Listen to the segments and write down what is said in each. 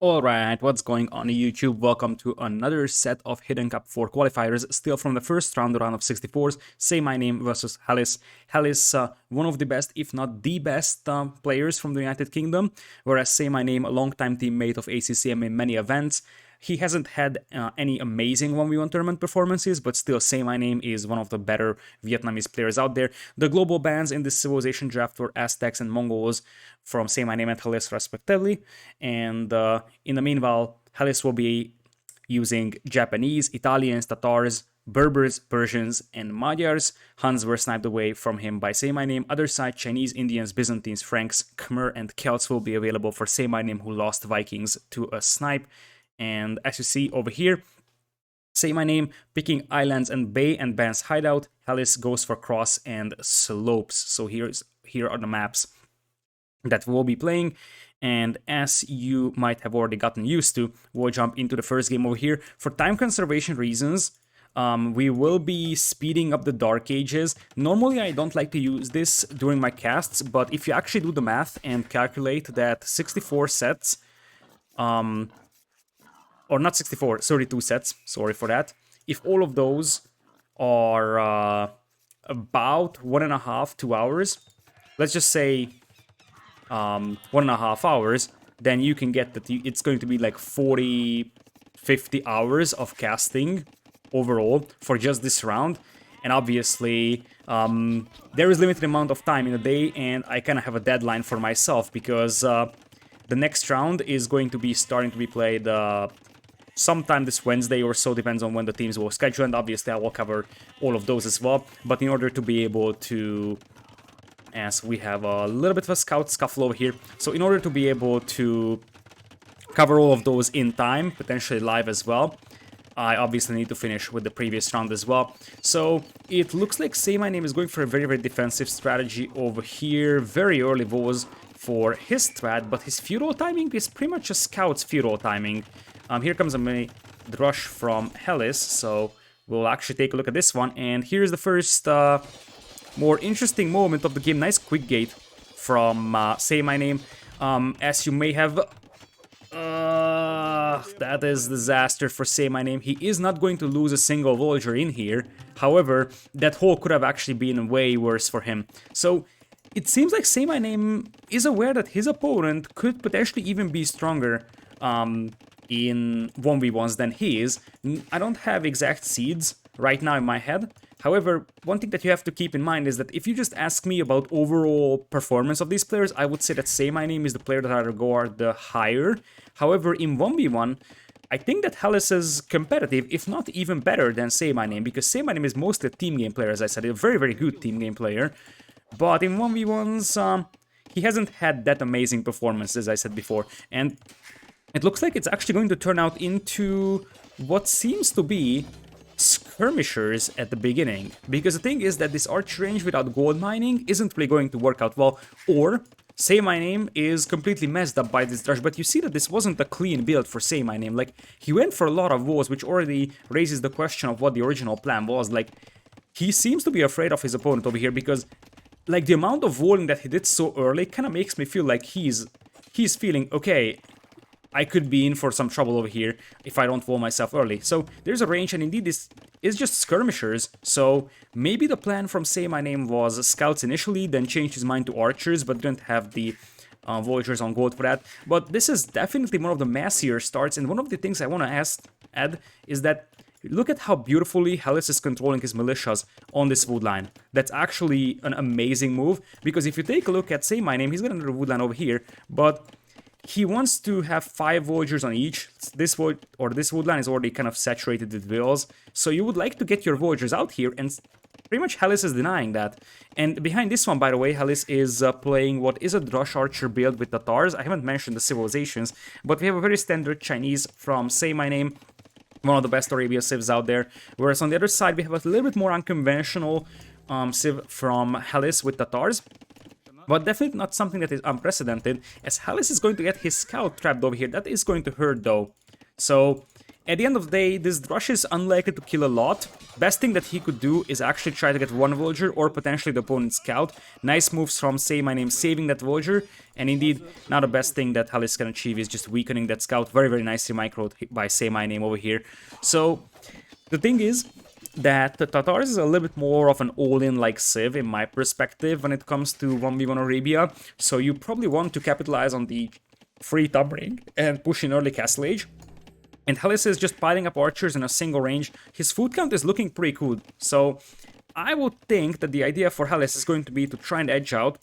Alright, what's going on YouTube? Welcome to another set of Hidden Cup 4 qualifiers, still from the first round, the round of 64s. SayMyName versus Hallis. Hallis, one of the best, if not the best players from the United Kingdom, whereas SayMyName, a longtime teammate of ACCM in many events. He hasn't had any amazing 1v1 tournament performances, but still SayMyName is one of the better Vietnamese players out there. The global bans in this civilization draft were Aztecs and Mongols from SayMyName and Hallis respectively, and in the meanwhile, Hallis will be using Japanese, Italians, Tatars, Berbers, Persians, and Magyars. Huns were sniped away from him by SayMyName. Other side, Chinese, Indians, Byzantines, Franks, Khmer, and Celts will be available for SayMyName, who lost Vikings to a snipe. And as you see over here, SayMyName picking islands and bay and bans hideout. Hallis goes for cross and slopes. So here are the maps that we'll be playing. And as you might have already gotten used to, we'll jump into the first game over here. For time conservation reasons, we will be speeding up the Dark Ages. Normally, I don't like to use this during my casts, but if you actually do the math and calculate that 64 sets, or not 64, 32 sets, sorry for that. If all of those are about 1.5, 2 hours, let's just say 1.5 hours, then you can get that it's going to be like 40, 50 hours of casting overall for just this round. And obviously, there is limited amount of time in a day, and I kind of have a deadline for myself because the next round is going to be starting to be played sometime this Wednesday or so, depends on when the teams will schedule, and obviously I will cover all of those as well. But in order to be able to, as we have a little bit of a scout scuffle over here, so in order to be able to cover all of those in time, potentially live as well, I obviously need to finish with the previous round as well. So it looks like SayMyName is going for a very, very defensive strategy over here. Very early vows for his strat, but his feudal timing is pretty much a scout's feudal timing. Here comes a mini drush from Hallis, so we'll actually take a look at this one. And here's the first more interesting moment of the game. Nice quick gate from SayMyName. As you may have... that is disaster for SayMyName. He is not going to lose a single villager in here. However, that hole could have actually been way worse for him. So it seems like SayMyName is aware that his opponent could potentially even be stronger in 1v1s than he is. I don't have exact seeds right now in my head. However, one thing that you have to keep in mind is that if you just ask me about overall performance of these players, I would say that SayMyName is the player that I regard the higher. However, in 1v1, I think that Hallis is competitive, if not even better than SayMyName, because SayMyName is mostly a team game player, as I said, a very, very good team game player. But in 1v1s, he hasn't had that amazing performance, as I said before, and it looks like it's actually going to turn out into what seems to be skirmishers at the beginning. Because the thing is that this arch range without gold mining isn't really going to work out well, or SayMyName is completely messed up by this drush. But you see that this wasn't a clean build for SayMyName. Like, he went for a lot of walls, which already raises the question of what the original plan was. Like, he seems to be afraid of his opponent over here because, like, the amount of walling that he did so early kind of makes me feel like he's feeling, okay, I could be in for some trouble over here if I don't wall myself early. So there's a range, and indeed this is just skirmishers. So maybe the plan from SayMyName was scouts initially, then changed his mind to archers, but didn't have the villagers on gold for that. But this is definitely one of the massier starts, and one of the things I want to add is that look at how beautifully Hallis is controlling his militias on this wood line. That's actually an amazing move, because if you take a look at SayMyName, he's got another wood line over here, but he wants to have 5 villagers on each. This wood line is already kind of saturated with villas, so you would like to get your villagers out here, and pretty much Hallis is denying that. And behind this one, by the way, Hallis is playing what is a Drush Archer build with Tatars. I haven't mentioned the civilizations, but we have a very standard Chinese from SayMyName, one of the best Arabia civs out there. Whereas on the other side, we have a little bit more unconventional civ from Hallis with Tatars. But definitely not something that is unprecedented, as Hallis is going to get his scout trapped over here. That is going to hurt, though. So At the end of the day, this rush is unlikely to kill a lot. Best thing that he could do is actually try to get one villager or potentially the opponent's scout. Nice moves from SayMyName saving that villager. And indeed, now the best thing that Hallis can achieve is just weakening that scout. Very, very nicely microed by SayMyName over here. So the thing is that the Tatars is a little bit more of an all-in like Civ in my perspective when it comes to 1v1 Arabia. So you probably want to capitalize on the free thumb ring and push in early castle age. And Hallis is just piling up archers in a single range. His food count is looking pretty good. So I would think that the idea for Hallis is going to be to try and edge out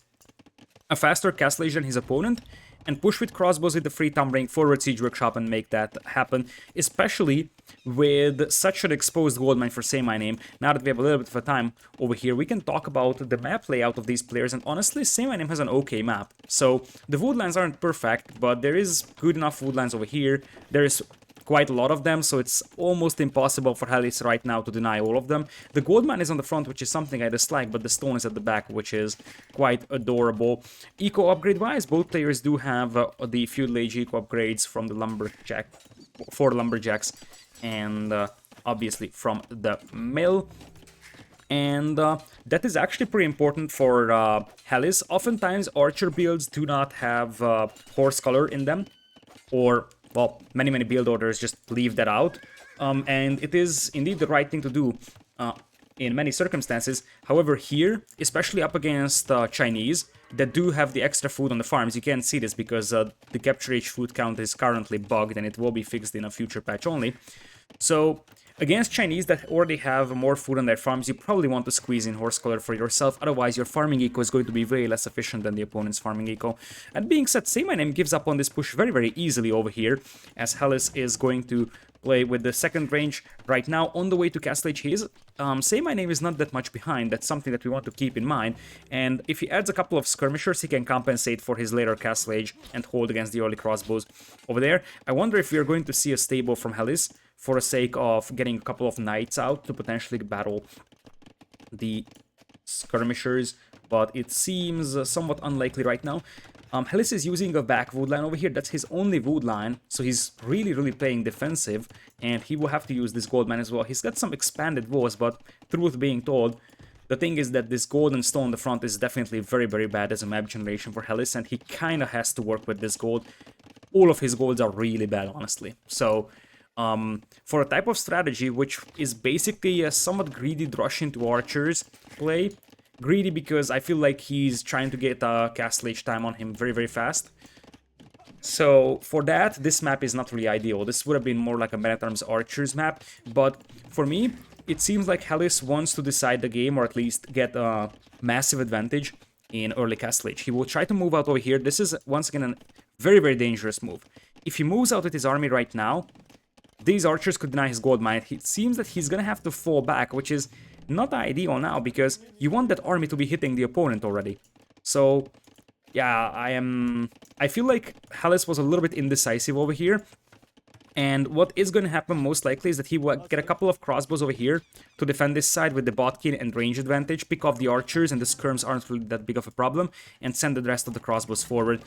a faster castle age than his opponent and push with crossbows with the free thumb ring forward siege workshop and make that happen, especially with such an exposed gold mine for SayMyName. Now that we have a little bit of a time over here, we can talk about the map layout of these players, and honestly, SayMyName has an okay map. So the woodlands aren't perfect, but there is good enough woodlands over here. There is quite a lot of them, so it's almost impossible for Hallis right now to deny all of them. The gold mine is on the front, which is something I dislike, but the stone is at the back, which is quite adorable. Eco upgrade-wise, both players do have the feudal age eco upgrades from the lumberjack, for lumberjacks, and obviously from the mill. And that is actually pretty important for Hallis. Oftentimes, archer builds do not have horse color in them, or well, many build orders just leave that out, and it is indeed the right thing to do in many circumstances. However, here, especially up against Chinese that do have the extra food on the farms, you can't see this because the capture age food count is currently bugged and it will be fixed in a future patch only. So against Chinese that already have more food on their farms, you probably want to squeeze in horse color for yourself, otherwise your farming eco is going to be way less efficient than the opponent's farming eco. And being said, SayMyName gives up on this push very easily over here, as Hallis is going to play with the second range right now on the way to Castle Age. SayMyName is not that much behind, that's something that we want to keep in mind, and if he adds a couple of skirmishers, he can compensate for his later Castle Age and hold against the early crossbows over there. I wonder if we are going to see a stable from Hallis for the sake of getting a couple of knights out to potentially battle the skirmishers, but it seems somewhat unlikely right now. Hallis is using a back wood line over here. That's his only wood line, so he's really playing defensive, and he will have to use this gold mine as well. He's got some expanded walls, but truth being told, the thing is that this golden stone in the front is definitely very bad as a map generation for Hallis, and he kind of has to work with this gold. All of his golds are really bad, honestly. So for a type of strategy which is basically a somewhat greedy rush into archers play, greedy because I feel like he's trying to get castle age time on him very fast. So for that, this map is not really ideal. This would have been more like a man-at-arms archers map, but for me, it seems like Hallis wants to decide the game, or at least get a massive advantage in early castle age. He will try to move out over here. This is once again a very dangerous move. If he moves out with his army right now, these archers could deny his gold mine. It seems that he's gonna have to fall back, which is not ideal now, because you want that army to be hitting the opponent already. So yeah, I feel like Hallis was a little bit indecisive over here. And what is going to happen most likely is that he will get a couple of crossbows over here to defend this side with the botkin and range advantage, pick off the archers, and the skirms aren't really that big of a problem, and send the rest of the crossbows forward.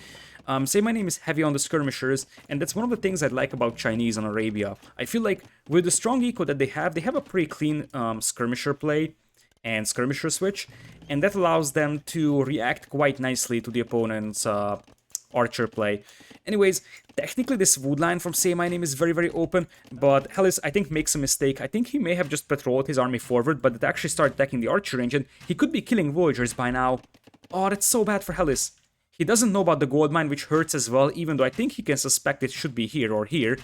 SayMyName is heavy on the skirmishers, and that's one of the things I like about Chinese on Arabia. I feel like with the strong eco that they have a pretty clean skirmisher play and skirmisher switch, and that allows them to react quite nicely to the opponent's archer play. Anyways, technically this wood line from SayMyName is very open, but Hallis, I think, makes a mistake. I think he may have just patrolled his army forward, but it actually started attacking the archer range, and he could be killing villagers by now. Oh, that's so bad for Hallis. He doesn't know about the gold mine, which hurts as well, even though I think he can suspect it should be here or here.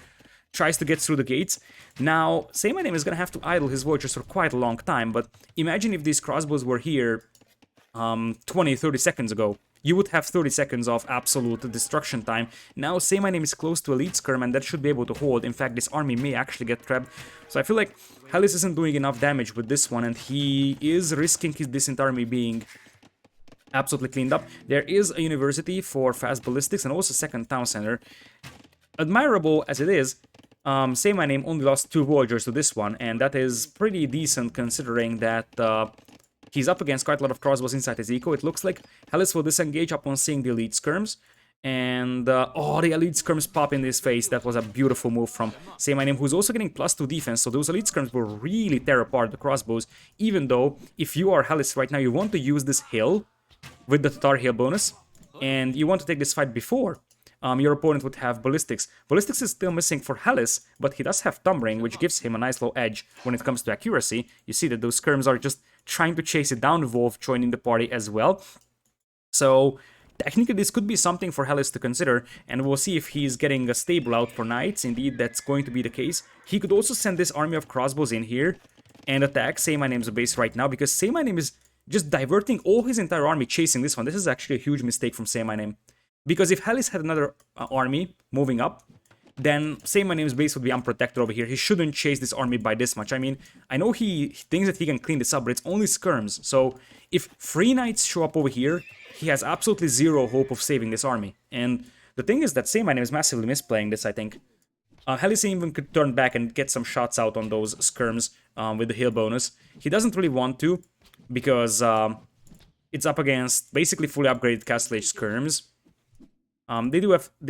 Tries to get through the gates. Now, SayMyName is gonna have to idle his villagers for quite a long time, but imagine if these crossbows were here 20-30 seconds ago. You would have 30 seconds of absolute destruction time. Now SayMyName is close to elite skirm, and that should be able to hold. In fact, this army may actually get trapped. So I feel like Hallis isn't doing enough damage with this one, and he is risking this entire army being absolutely cleaned up. There is a university for fast ballistics and also second town center. Admirable as it is, SayMyName only lost 2 villagers to this one, and that is pretty decent considering that he's up against quite a lot of crossbows inside his eco. It looks like Hallis will disengage upon seeing the elite skirms, And, oh, the elite skirms pop in his face. That was a beautiful move from SayMyName, who's also getting +2 defense. So those elite skirms will really tear apart the crossbows. Even though, if you are Hallis right now, you want to use this hill with the Tatar heal bonus. And you want to take this fight before your opponent would have ballistics. Ballistics is still missing for Hallis, but he does have Thumbring, which gives him a nice low edge when it comes to accuracy. You see that those skirms are just trying to chase it down, Wolf joining the party as well. So technically this could be something for Hallis to consider, and we'll see if he's getting a stable out for knights. Indeed, that's going to be the case. He could also send this army of crossbows in here and attack SayMyName's base right now, because SayMyName is just diverting all his entire army chasing this one. This is actually a huge mistake from SayMyName. Because if Hallis had another army moving up, then SayMyName's base would be unprotected over here. He shouldn't chase this army by this much. I mean, I know he thinks that he can clean this up, but it's only skirms. So if 3 knights show up over here, he has absolutely zero hope of saving this army. And the thing is that SayMyName is massively misplaying this, I think. Hallis even could turn back and get some shots out on those skirms with the heal bonus. He doesn't really want to, because it's up against basically fully upgraded Castle Age skirms. They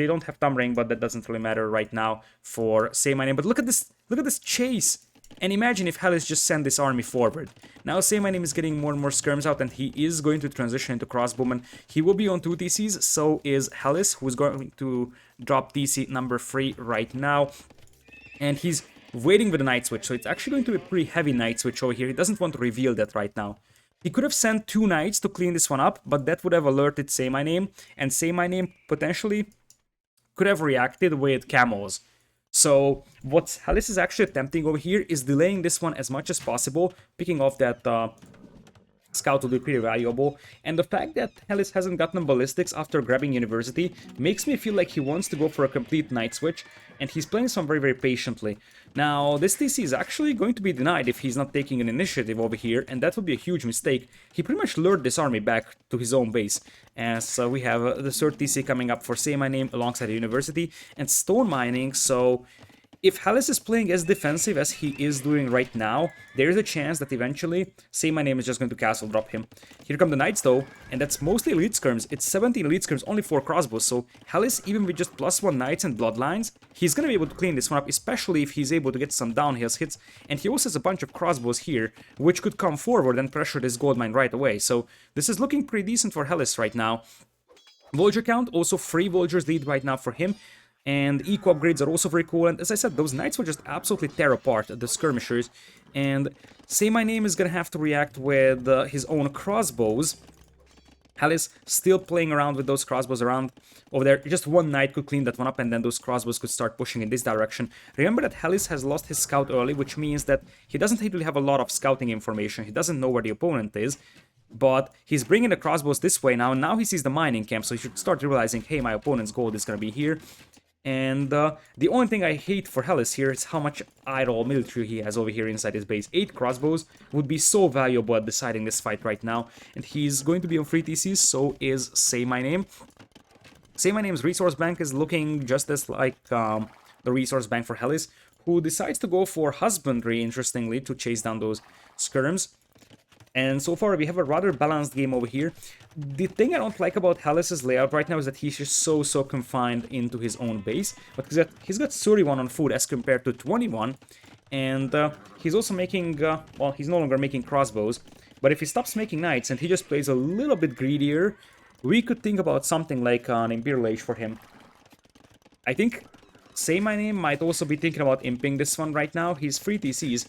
don't have Thumbring, but that doesn't really matter right now for SayMyName. But look at this chase! And imagine if Hallis just sent this army forward. Now SayMyName is getting more and more skirms out, and he is going to transition into crossbowman. He will be on 2 TCs, so is Hallis, who's going to drop TC number 3 right now. And he's waiting with the night switch, so it's actually going to be a pretty heavy night switch over here. He doesn't want to reveal that right now. He could have sent 2 knights to clean this one up, but that would have alerted SayMyName, and SayMyName potentially could have reacted with camels. So what Hallis is actually attempting over here is delaying this one as much as possible, picking off that scout will be pretty valuable. And the fact that Hallis hasn't gotten ballistics after grabbing university makes me feel like he wants to go for a complete night switch, and he's playing some very patiently. Now this TC is actually going to be denied if he's not taking an initiative over here, and that would be a huge mistake. He pretty much lured this army back to his own base, as we have the 3rd TC coming up for SayMyName alongside the university and stone mining. So if Hallis is playing as defensive as he is doing right now, there is a chance that eventually SayMyName is just going to castle drop him. Here come the knights though, and that's mostly elite skirms. It's 17 elite skirms, only 4 crossbows, so Hallis, even with just +1 knights and bloodlines, he's gonna be able to clean this one up, especially if he's able to get some downhill hits. And he also has a bunch of crossbows here, which could come forward and pressure this gold mine right away. So this is looking pretty decent for Hallis right now. Vulture count, also 3 vultures lead right now for him. And eco upgrades are also very cool, and as I said, those knights will just absolutely tear apart the skirmishers. And SayMyName is gonna have to react with his own crossbows. Hallis still playing around with those crossbows around over there. Just 1 knight could clean that one up, and then those crossbows could start pushing in this direction. Remember that Hallis has lost his scout early, which means that he doesn't really have a lot of scouting information. He doesn't know where the opponent is. But he's bringing the crossbows this way now, and now he sees the mining camp, so he should start realizing, hey, my opponent's gold is gonna be here. And the only thing I hate for Hallis here is how much idle military he has over here inside his base. 8 crossbows would be so valuable at deciding this fight right now. And he's going to be on 3 TCs, so is SayMyName. SayMyName's resource bank is looking just as like the resource bank for Hallis, who decides to go for husbandry, interestingly, to chase down those skirms. And so far, we have a rather balanced game over here. The thing I don't like about Hallis' layout right now is that he's just so confined into his own base. But he's got 31 on food as compared to 21. And he's also making, well, he's no longer making crossbows. But if he stops making knights and he just plays a little bit greedier, we could think about something like an Imperial Age for him. I think SayMyName might also be thinking about imping this one right now. He's 3 TCs.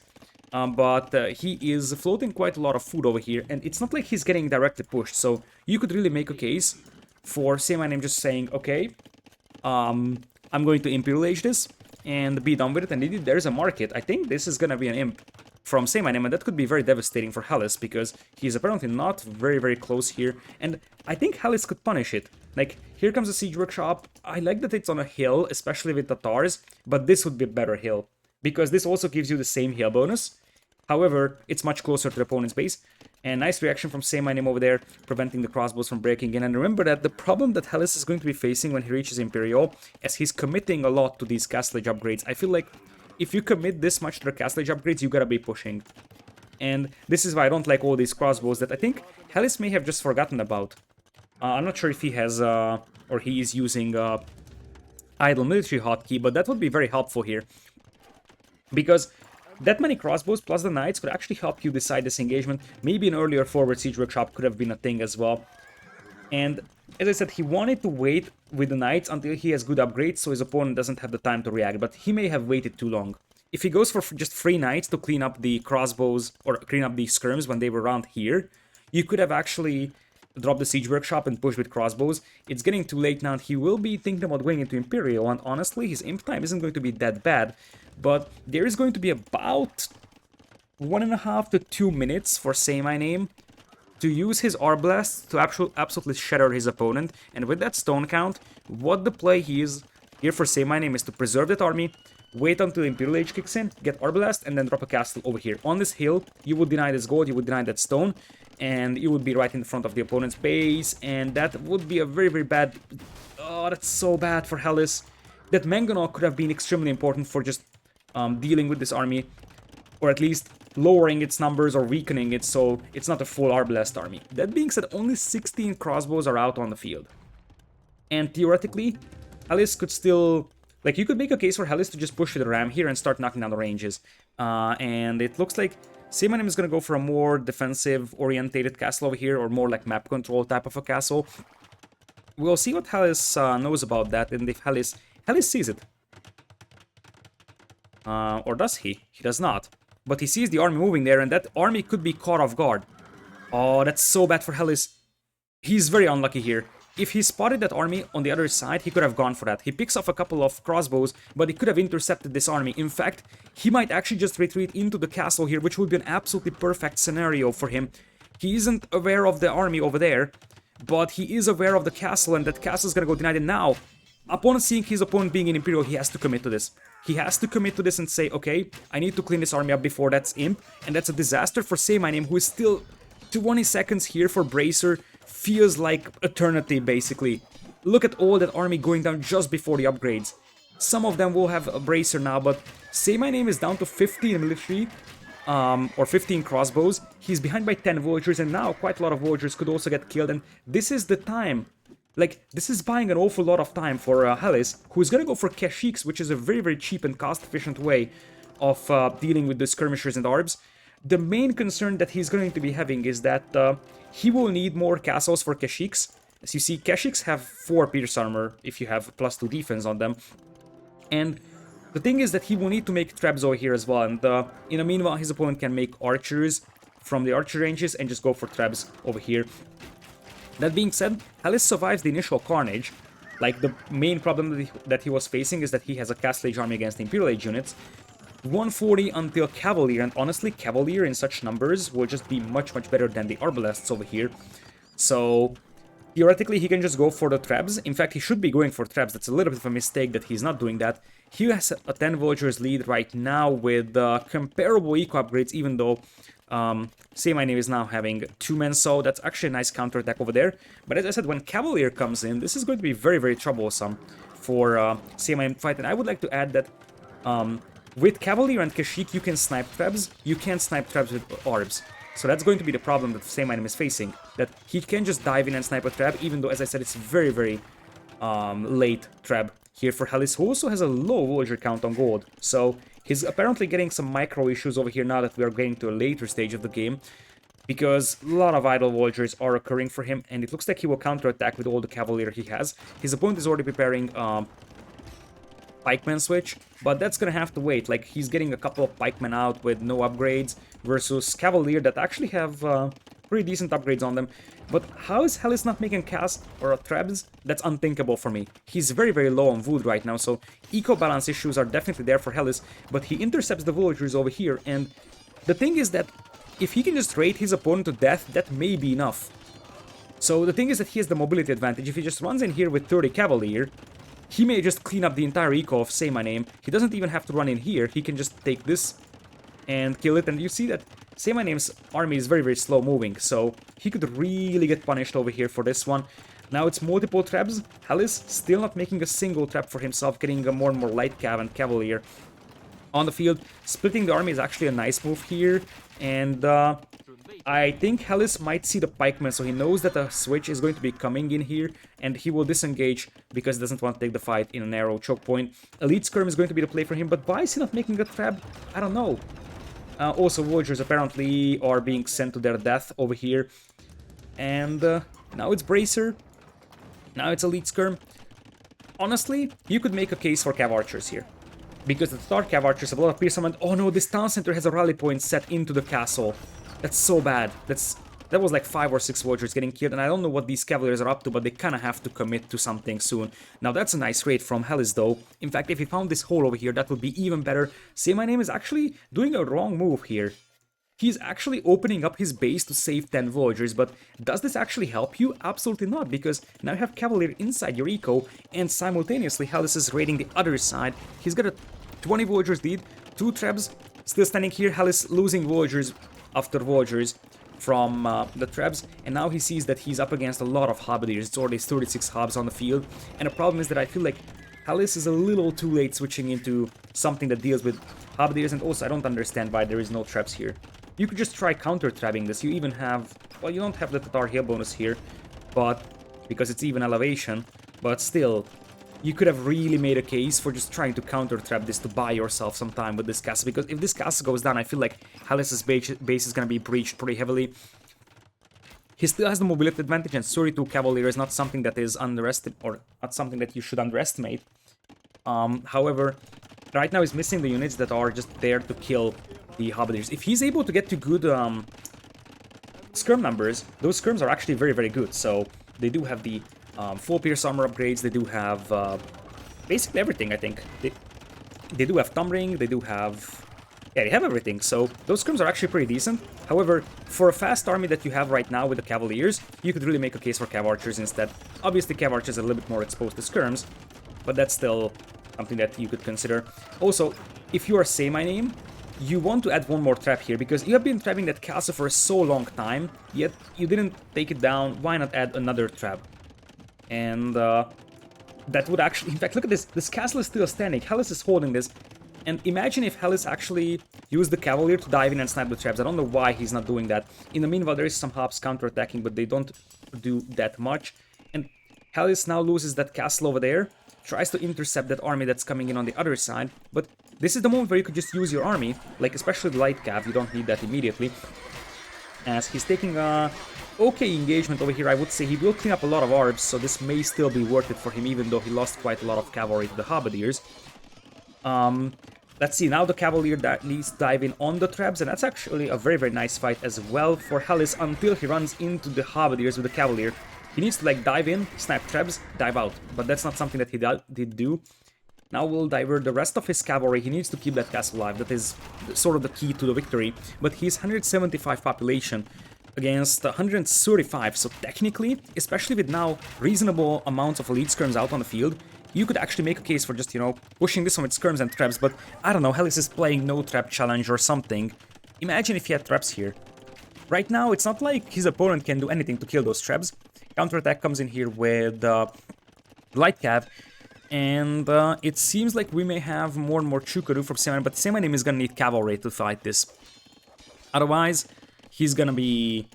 But he is floating quite a lot of food over here, and it's not like he's getting directly pushed, so you could really make a case for SayMyName just saying, okay, I'm going to Imperial Age this and be done with it, and indeed there's a market. I think this is gonna be an imp from SayMyName, and that could be very devastating for Hallis, because he's apparently not very close here, and I think Hallis could punish it. Like, here comes the Siege Workshop. I like that it's on a hill, especially with Tatars, but this would be a better hill, because this also gives you the same heal bonus. However, it's much closer to the opponent's base. And nice reaction from SayMyName over there, preventing the crossbows from breaking in. And remember that the problem that Hallis is going to be facing when he reaches Imperial, as he's committing a lot to these Castle Age upgrades. I feel like if you commit this much to the Castle Age upgrades, you gotta be pushing. And this is why I don't like all these crossbows that I think Hallis may have just forgotten about. I'm not sure if he has, or he is using idle military hotkey, but that would be very helpful here. Because that many crossbows plus the knights could actually help you decide this engagement. Maybe an earlier forward siege workshop could have been a thing as well. And as I said, he wanted to wait with the knights until he has good upgrades so his opponent doesn't have the time to react, but he may have waited too long. If he goes for just 3 knights to clean up the crossbows or clean up the skirms when they were around here, you could have actually dropped the siege workshop and pushed with crossbows. It's getting too late now and he will be thinking about going into Imperial, and honestly his imp time isn't going to be that bad, but there is going to be about 1.5 to 2 minutes for SayMyName to use his Arblast to absolutely shatter his opponent. And with that stone count, what the play is here for SayMyName is to preserve that army, wait until Imperial Age kicks in, get Arblast, and then drop a castle over here. On this hill, you would deny this gold, you would deny that stone, and you would be right in front of the opponent's base, and that would be a very, very bad... Oh, that's so bad for Hallis. That Mangonel could have been extremely important for just dealing with this army, or at least lowering its numbers or weakening it so it's not a full Arblast army. That being said, only 16 crossbows are out on the field. And theoretically, Hallis could still... Like, you could make a case for Hallis to just push with the ram here and start knocking down the ranges. And it looks like SayMyName is going to go for a more defensive-orientated castle over here, or more like map control type of a castle. We'll see what Hallis knows about that, and if Hallis sees it. Or does he? He does not. But he sees the army moving there, and that army could be caught off guard. Oh, that's so bad for Hallis. He's very unlucky here. If he spotted that army on the other side, he could have gone for that. He picks off a couple of crossbows, but he could have intercepted this army. In fact, he might actually just retreat into the castle here, which would be an absolutely perfect scenario for him. He isn't aware of the army over there, but he is aware of the castle, and that castle is gonna go denied. And now, upon seeing his opponent being in Imperial, he has to commit to this. He has to commit to this and say, okay, I need to clean this army up before that's imp, and that's a disaster for SayMyName, who is still 20 seconds here for Bracer. Feels like eternity, basically. Look at all that army going down just before the upgrades. Some of them will have a Bracer now, but SayMyName is down to 15 military, or 15 crossbows. He's behind by 10 villagers, and now quite a lot of villagers could also get killed, and this is the time. Like, this is buying an awful lot of time for Hallis, who's gonna go for Keshiks, which is a very, very cheap and cost-efficient way of dealing with the skirmishers and arbs. The main concern that he's going to be having is that he will need more castles for Keshiks. As you see, Keshiks have 4 pierce armor if you have +2 defense on them. And the thing is that he will need to make traps over here as well. And in the meanwhile, his opponent can make archers from the archer ranges and just go for traps over here. That being said, Hallis survives the initial carnage. Like, the main problem that he was facing is that he has a Castle Age army against Imperial Age units. 140 until Cavalier, and honestly, Cavalier in such numbers will just be much, much better than the Arbalasts over here. So, theoretically, he can just go for the traps. In fact, he should be going for traps. That's a little bit of a mistake that he's not doing that. He has a 10 villagers lead right now with comparable eco upgrades, even though SayMyName is now having 2 men, so that's actually a nice counterattack over there. But as I said, when Cavalier comes in, this is going to be very, very troublesome for SayMyName fight. And I would like to add that with Cavalier and Kashik, you can snipe traps. You can't snipe traps with Arbs. So that's going to be the problem that SayMyName is facing. That he can just dive in and snipe a trap, even though, as I said, it's very, very late trap here for Hallis, who also has a low villager count on gold. So he's apparently getting some micro issues over here now that we are getting to a later stage of the game, because a lot of idle villagers are occurring for him, and it looks like he will counterattack with all the Cavalier he has. His opponent is already preparing pikeman switch, but that's gonna have to wait. Like, he's getting a couple of pikemen out with no upgrades versus Cavalier that actually have pretty decent upgrades on them. But how is Hallis not making cast or traps? That's unthinkable for me. He's very, very low on wood right now, so eco balance issues are definitely there for Hallis, but he intercepts the villagers over here, and the thing is that if he can just raid his opponent to death, that may be enough. So the thing is that he has the mobility advantage. If he just runs in here with 30 Cavalier, he may just clean up the entire eco of SayMyName. He doesn't even have to run in here. He can just take this and kill it. And you see that SayMyName's army is very, very slow moving. So he could really get punished over here for this one. Now it's multiple traps. Hallis still not making a single trap for himself, getting a more and more light cav and Cavalier on the field. Splitting the army is actually a nice move here. And I think Hallis might see the pikeman, so he knows that a switch is going to be coming in here, and he will disengage because he doesn't want to take the fight in a narrow choke point. Elite Skirm is going to be the play for him, but why is he not making a trap? I don't know. Also, villagers apparently are being sent to their death over here. And now it's Bracer. Now it's Elite Skirm. Honestly, you could make a case for Cav Archers here. Because the Star Cav Archers have a lot of piercement. Oh no, this town center has a rally point set into the castle. That's so bad. That was like 5 or 6 villagers getting killed, and I don't know what these cavaliers are up to, but they kind of have to commit to something soon. Now that's a nice raid from Hallis though. In fact, if he found this hole over here, that would be even better. SayMyName is actually doing a wrong move here. He's actually opening up his base to save 10 villagers, but does this actually help you? Absolutely not, because now you have Cavalier inside your eco, and simultaneously Hallis is raiding the other side. He's got a 20 villagers lead, 2 trebs, still standing here. Hallis losing villagers after villagers from the trebs, and now he sees that he's up against a lot of halberdiers. It's already 36 hobs on the field, and the problem is that I feel like Hallis is a little too late switching into something that deals with halberdiers, and also I don't understand why there is no traps here. You could just try counter-trapping this. You even have, well, you don't have the Tatar heal bonus here, but because it's even elevation, but still, you could have really made a case for just trying to counter-trap this to buy yourself some time with this castle, because if this castle goes down, I feel like Hallis' base is going to be breached pretty heavily. He still has the mobility advantage, and 32 Cavalier is not something that is underestimated, or not something that you should underestimate. However, right now he's missing the units that are just there to kill the halberdiers. If he's able to get to good skirm numbers, those skirms are actually very, very good. So they do have the full pierce armor upgrades, they do have basically everything, I think. They do have thumb ring, they do have... yeah, they have everything, so those skirms are actually pretty decent. However, for a fast army that you have right now with the Cavaliers, you could really make a case for Cav Archers instead. Obviously, Cav Archers are a little bit more exposed to skirms, but that's still something that you could consider. Also, if you are SayMyName, you want to add one more trap here, because you have been trapping that castle for so long time, yet you didn't take it down. Why not add another trap? And that would actually... in fact, look at this. This castle is still standing. Hallis is holding this. And imagine if Hallis actually used the Cavalier to dive in and snipe the traps. I don't know why he's not doing that. In the meanwhile, there is some Hobbs counterattacking, but they don't do that much. And Hallis now loses that castle over there. Tries to intercept that army that's coming in on the other side. But this is the moment where you could just use your army. Like, especially the light cav. You don't need that immediately. As he's taking a... okay engagement over here, I would say. He will clean up a lot of arbs, so this may still be worth it for him, even though he lost quite a lot of cavalry to the halberdiers. Let's see, now the Cavalier needs to dive in on the traps, and that's actually a very, very nice fight as well for Hallis until he runs into the halberdiers with the Cavalier. He needs to, like, dive in, snipe traps, dive out, but that's not something that he did do. Now we'll divert the rest of his cavalry. He needs to keep that castle alive. That is sort of the key to the victory. But he's 175 population against 135, so technically, especially with now reasonable amounts of elite skirms out on the field, you could actually make a case for just, you know, pushing this one with skirms and traps, but I don't know, Hallis is playing no trap challenge or something. Imagine if he had traps here. Right now, it's not like his opponent can do anything to kill those traps. Counterattack comes in here with light cav, and it seems like we may have more and more Chukaru from SayMyName, but SayMyName is gonna need cavalry to fight this. Otherwise, he's gonna be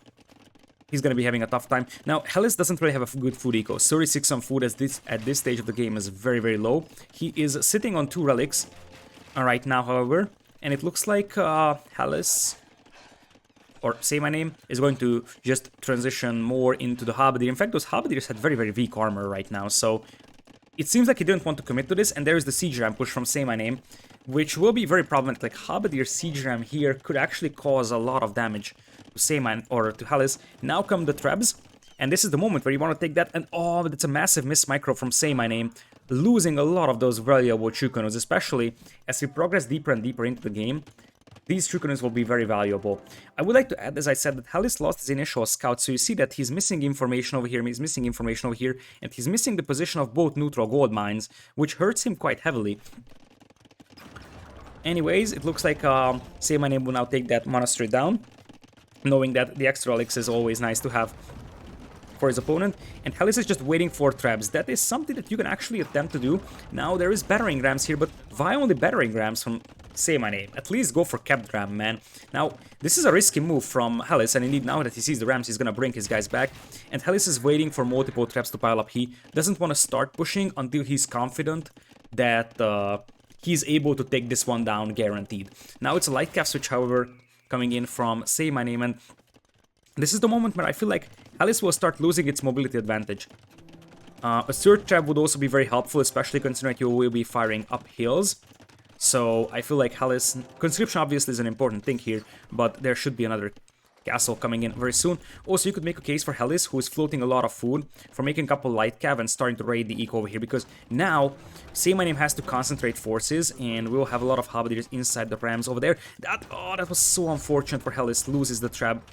having a tough time. Now, Hallis doesn't really have a good food eco. 36 on food at this stage of the game is very, very low. He is sitting on 2 relics right now, however, and it looks like Hallis, or SayMyName, is going to just transition more into the halberdier. In fact, those halberdiers had very, very weak armor right now, so it seems like he didn't want to commit to this, and there is the siege ram push from SayMyName, which will be very problematic. Like, halberdier siege ram here could actually cause a lot of damage to SayMyName or to Hallis. Now come the trebs, and this is the moment where you want to take that, and oh, that's a massive miss micro from SayMyName, losing a lot of those valuable Chukanus, especially as we progress deeper and deeper into the game. These Chukanus will be very valuable. I would like to add, as I said, that Hallis lost his initial scout, so you see that he's missing information over here, he's missing information over here, and he's missing the position of both neutral gold mines, which hurts him quite heavily. Anyways, it looks like SayMyName will now take that monastery down, knowing that the extra relics is always nice to have for his opponent, and Hallis is just waiting for traps. That is something that you can actually attempt to do. Now, there is battering rams here, but why only battering rams from SayMyName. At least go for capped ram, man. Now, this is a risky move from Hallis, and indeed now that he sees the rams, he's gonna bring his guys back. And Hallis is waiting for multiple traps to pile up. He doesn't want to start pushing until he's confident that he's able to take this one down, guaranteed. Now it's a light cap switch, however, coming in from SayMyName, and this is the moment where I feel like Hallis will start losing its mobility advantage. A third trap would also be very helpful, especially considering you will be firing up hills. So I feel like Hallis, conscription obviously is an important thing here, but there should be another castle coming in very soon. Also, you could make a case for Hallis, who is floating a lot of food, for making a couple light cav and starting to raid the eco over here, because now SayMyName has to concentrate forces, and we'll have a lot of halberdiers inside the rams over there. That was so unfortunate for Hallis, loses the trap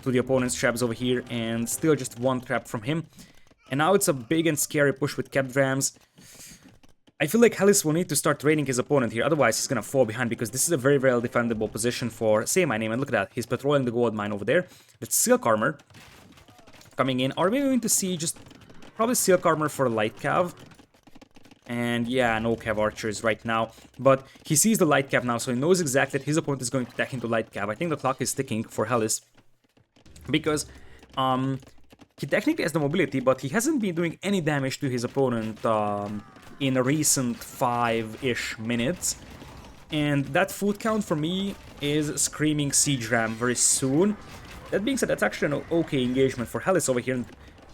to the opponent's traps over here, and still just one trap from him. And now it's a big and scary push with capped rams. I feel like Hallis will need to start raiding his opponent here, otherwise he's gonna fall behind, because this is a very well defendable position for SayMyName. And look at that, he's patrolling the gold mine over there. It's silk armor coming in. Are we going to see just probably silk armor for light cav? And yeah, no cav archers right now, but he sees the light cav now, so he knows exactly that his opponent is going to attack into light cav. I think the clock is ticking for Hallis, because he technically has the mobility, but he hasn't been doing any damage to his opponent in a recent 5-ish minutes. And that food count for me is screaming siege ram very soon. That being said, that's actually an okay engagement for Hallis over here. And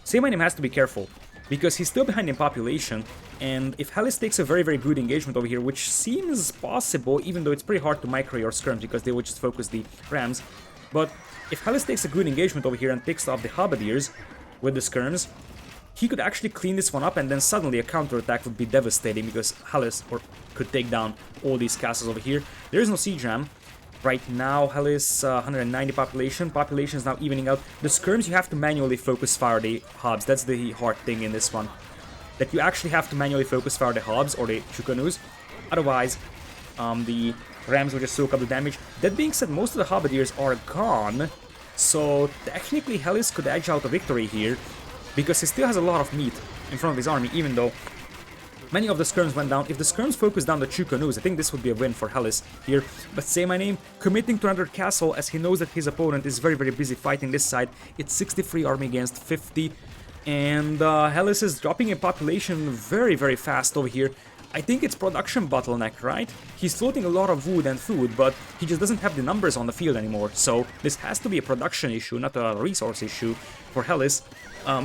SayMyName has to be careful, because he's still behind in population. And if Hallis takes a very, very good engagement over here, which seems possible, even though it's pretty hard to micro your skirms because they will just focus the rams. But if Hallis takes a good engagement over here and picks off the halberdiers with the skirms, he could actually clean this one up, and then suddenly a counterattack would be devastating, because Hallis could take down all these castles over here. There is no siege ram. Right now, Hallis, 190 population. Population is now evening out. The skirms, you have to manually focus fire the hobs. That's the hard thing in this one. That you actually have to manually focus fire the hobs or the chukanus. Otherwise, the rams will just soak up the damage. That being said, most of the halberdiers are gone. So technically Hallis could edge out a victory here, because he still has a lot of meat in front of his army, even though many of the skirms went down. If the skirms focus down the chukanus, I think this would be a win for Hallis here. But SayMyName committing to another castle, as he knows that his opponent is very, very busy fighting this side. It's 63 army against 50. And Hallis is dropping in population very, very fast over here. I think it's production bottleneck, right? He's floating a lot of wood and food, but he just doesn't have the numbers on the field anymore. So this has to be a production issue, not a resource issue for Hallis,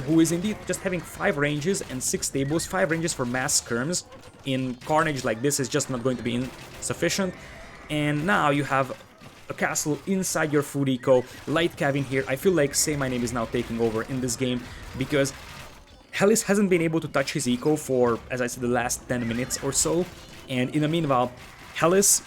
who is indeed just having 5 ranges and 6 stables. 5 ranges for mass skirms in carnage like this is just not going to be insufficient. And now you have a castle inside your food eco, light cav in here. I feel like SayMyName is now taking over in this game, because Hallis hasn't been able to touch his eco for, as I said, the last 10 minutes or so. And in the meanwhile, Hallis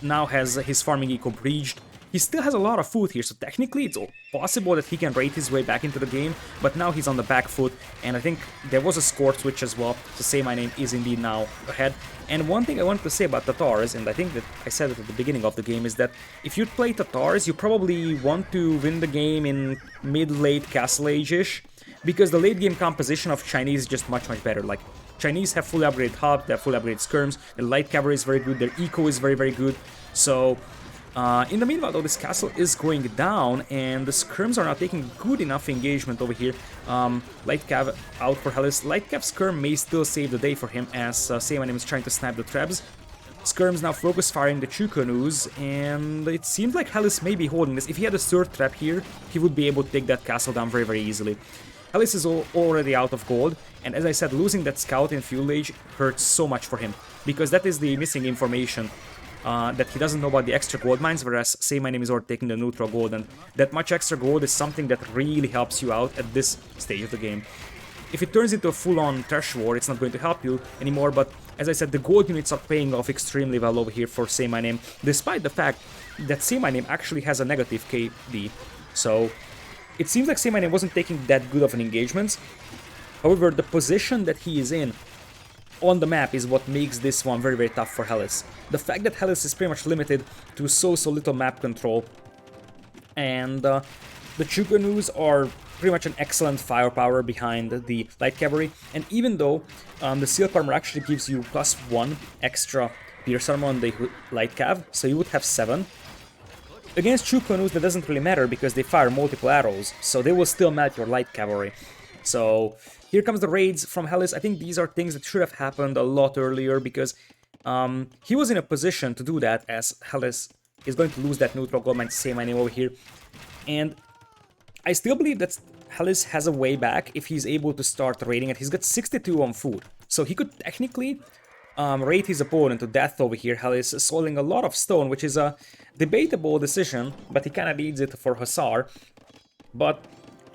now has his farming eco breached. He still has a lot of food here, so technically it's possible that he can raid his way back into the game, but now he's on the back foot, and I think there was a score switch as well, so SayMyName is indeed now ahead. And one thing I wanted to say about Tatars, and I think that I said it at the beginning of the game, is that if you play Tatars, you probably want to win the game in mid-late Castle Age-ish, because the late game composition of Chinese is just much, much better. Like, Chinese have fully upgraded hub, they have fully upgraded skirms, their light cavalry is very good, their eco is very, very good, so in the meanwhile, though, this castle is going down, and the skirms are not taking good enough engagement over here. Light cav out for Hallis. Light cav skirm may still save the day for him, as SayMyName is trying to snap the traps. Skirms now focus firing the chukanus, and it seems like Hallis may be holding this. If he had a third trap here, he would be able to take that castle down very, very easily. Hallis is already out of gold, and as I said, losing that scout in Fuel Age hurts so much for him, because that is the missing information. That he doesn't know about the extra gold mines, whereas SayMyName is already taking the neutral gold, and that much extra gold is something that really helps you out at this stage of the game. If it turns into a full-on trash war, it's not going to help you anymore, but as I said, the gold units are paying off extremely well over here for SayMyName, despite the fact that SayMyName actually has a negative KD. So it seems like SayMyName wasn't taking that good of an engagement. However, the position that he is in on the map is what makes this one very, very tough for Hallis. The fact that Hallis is pretty much limited to so little map control, and the chukanus are pretty much an excellent firepower behind the light cavalry, and even though the silk armor actually gives you +1 extra Pierce Armor on the Light Cav, so you would have 7. Against true canoes, that doesn't really matter because they fire multiple arrows, so they will still match your light cavalry. So here comes the raids from Hallis. I think these are things that should have happened a lot earlier because he was in a position to do that, as Hallis is going to lose that neutral goldmine to SayMyName over here. And I still believe that Hallis has a way back if he's able to start raiding it. He's got 62 on food, so he could technically raid his opponent to death over here. Hallis is soiling a lot of stone, which is a debatable decision, but he kind of needs it for Hussar. But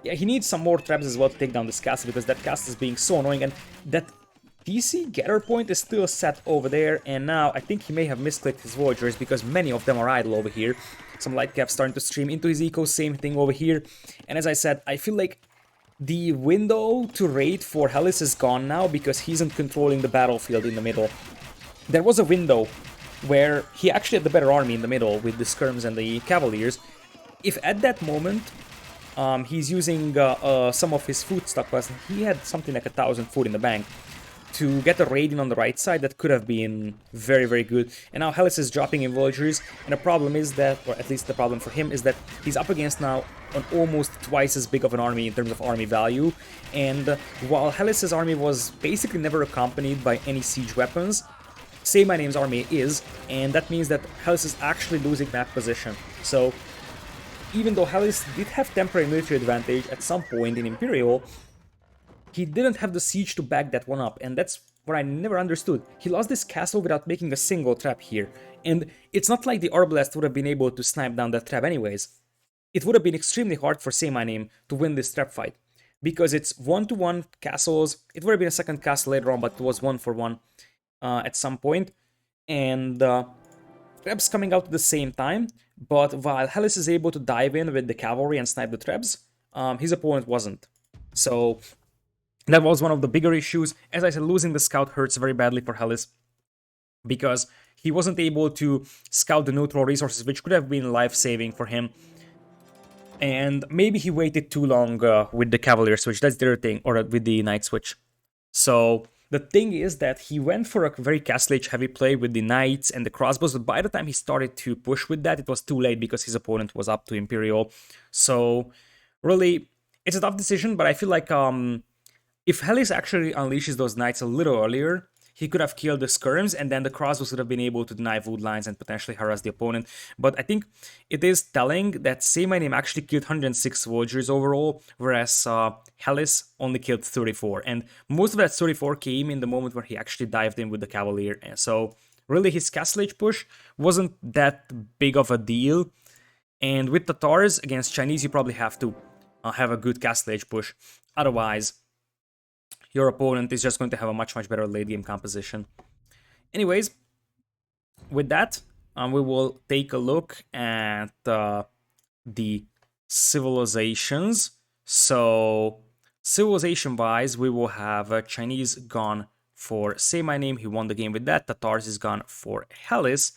yeah, he needs some more traps as well to take down this castle, because that castle is being so annoying, and that DC gather point is still set over there, and now I think he may have misclicked his villagers because many of them are idle over here. Some light caps starting to stream into his eco, same thing over here. And as I said, I feel like the window to raid for Hallis is gone now because he isn't controlling the battlefield in the middle. There was a window where he actually had the better army in the middle with the skirms and the cavaliers. If at that moment he's using some of his food stockpiles, he had something like 1,000 food in the bank to get a raid in on the right side, that could have been very, very good. And now Hallis is dropping in villagers, and the problem is that, or at least the problem for him, is that he's up against now an almost twice as big of an army in terms of army value. And while Hallis' army was basically never accompanied by any siege weapons, SayMyName's army is, and that means that Hallis is actually losing map position. So even though Hallis did have temporary military advantage at some point in Imperial, he didn't have the siege to back that one up, and that's what I never understood. He lost this castle without making a single trap here, and it's not like the Arbalest would have been able to snipe down that trap anyways. It would have been extremely hard for SayMyName to win this trap fight, because it's 1-to-1 castles. It would have been a second castle later on, but it was 1-for-1 at some point, and traps coming out at the same time. But while Hallis is able to dive in with the cavalry and snipe the traps, his opponent wasn't. So that was one of the bigger issues. As I said, losing the scout hurts very badly for Hallis, because he wasn't able to scout the neutral resources, which could have been life-saving for him. And maybe he waited too long with the cavalier switch, that's the other thing, or with the knight switch. So the thing is that he went for a very castle age heavy play with the knights and the crossbows, but by the time he started to push with that, it was too late because his opponent was up to Imperial. So really, it's a tough decision, but I feel like if Hallis actually unleashes those knights a little earlier, he could have killed the skirms, and then the crossbows would have been able to deny wood lines and potentially harass the opponent. But I think it is telling that SayMyName actually killed 106 villagers overall, whereas Hallis only killed 34. And most of that 34 came in the moment where he actually dived in with the cavalier. And so really his castle age push wasn't that big of a deal. And with Tatars against Chinese, you probably have to have a good castle age push. Otherwise, your opponent is just going to have a much better late game composition. Anyways, with that, we will take a look at the civilizations. So, civilization-wise, we will have Chinese gone for SayMyName. He won the game with that. Tatars is gone for Hallis.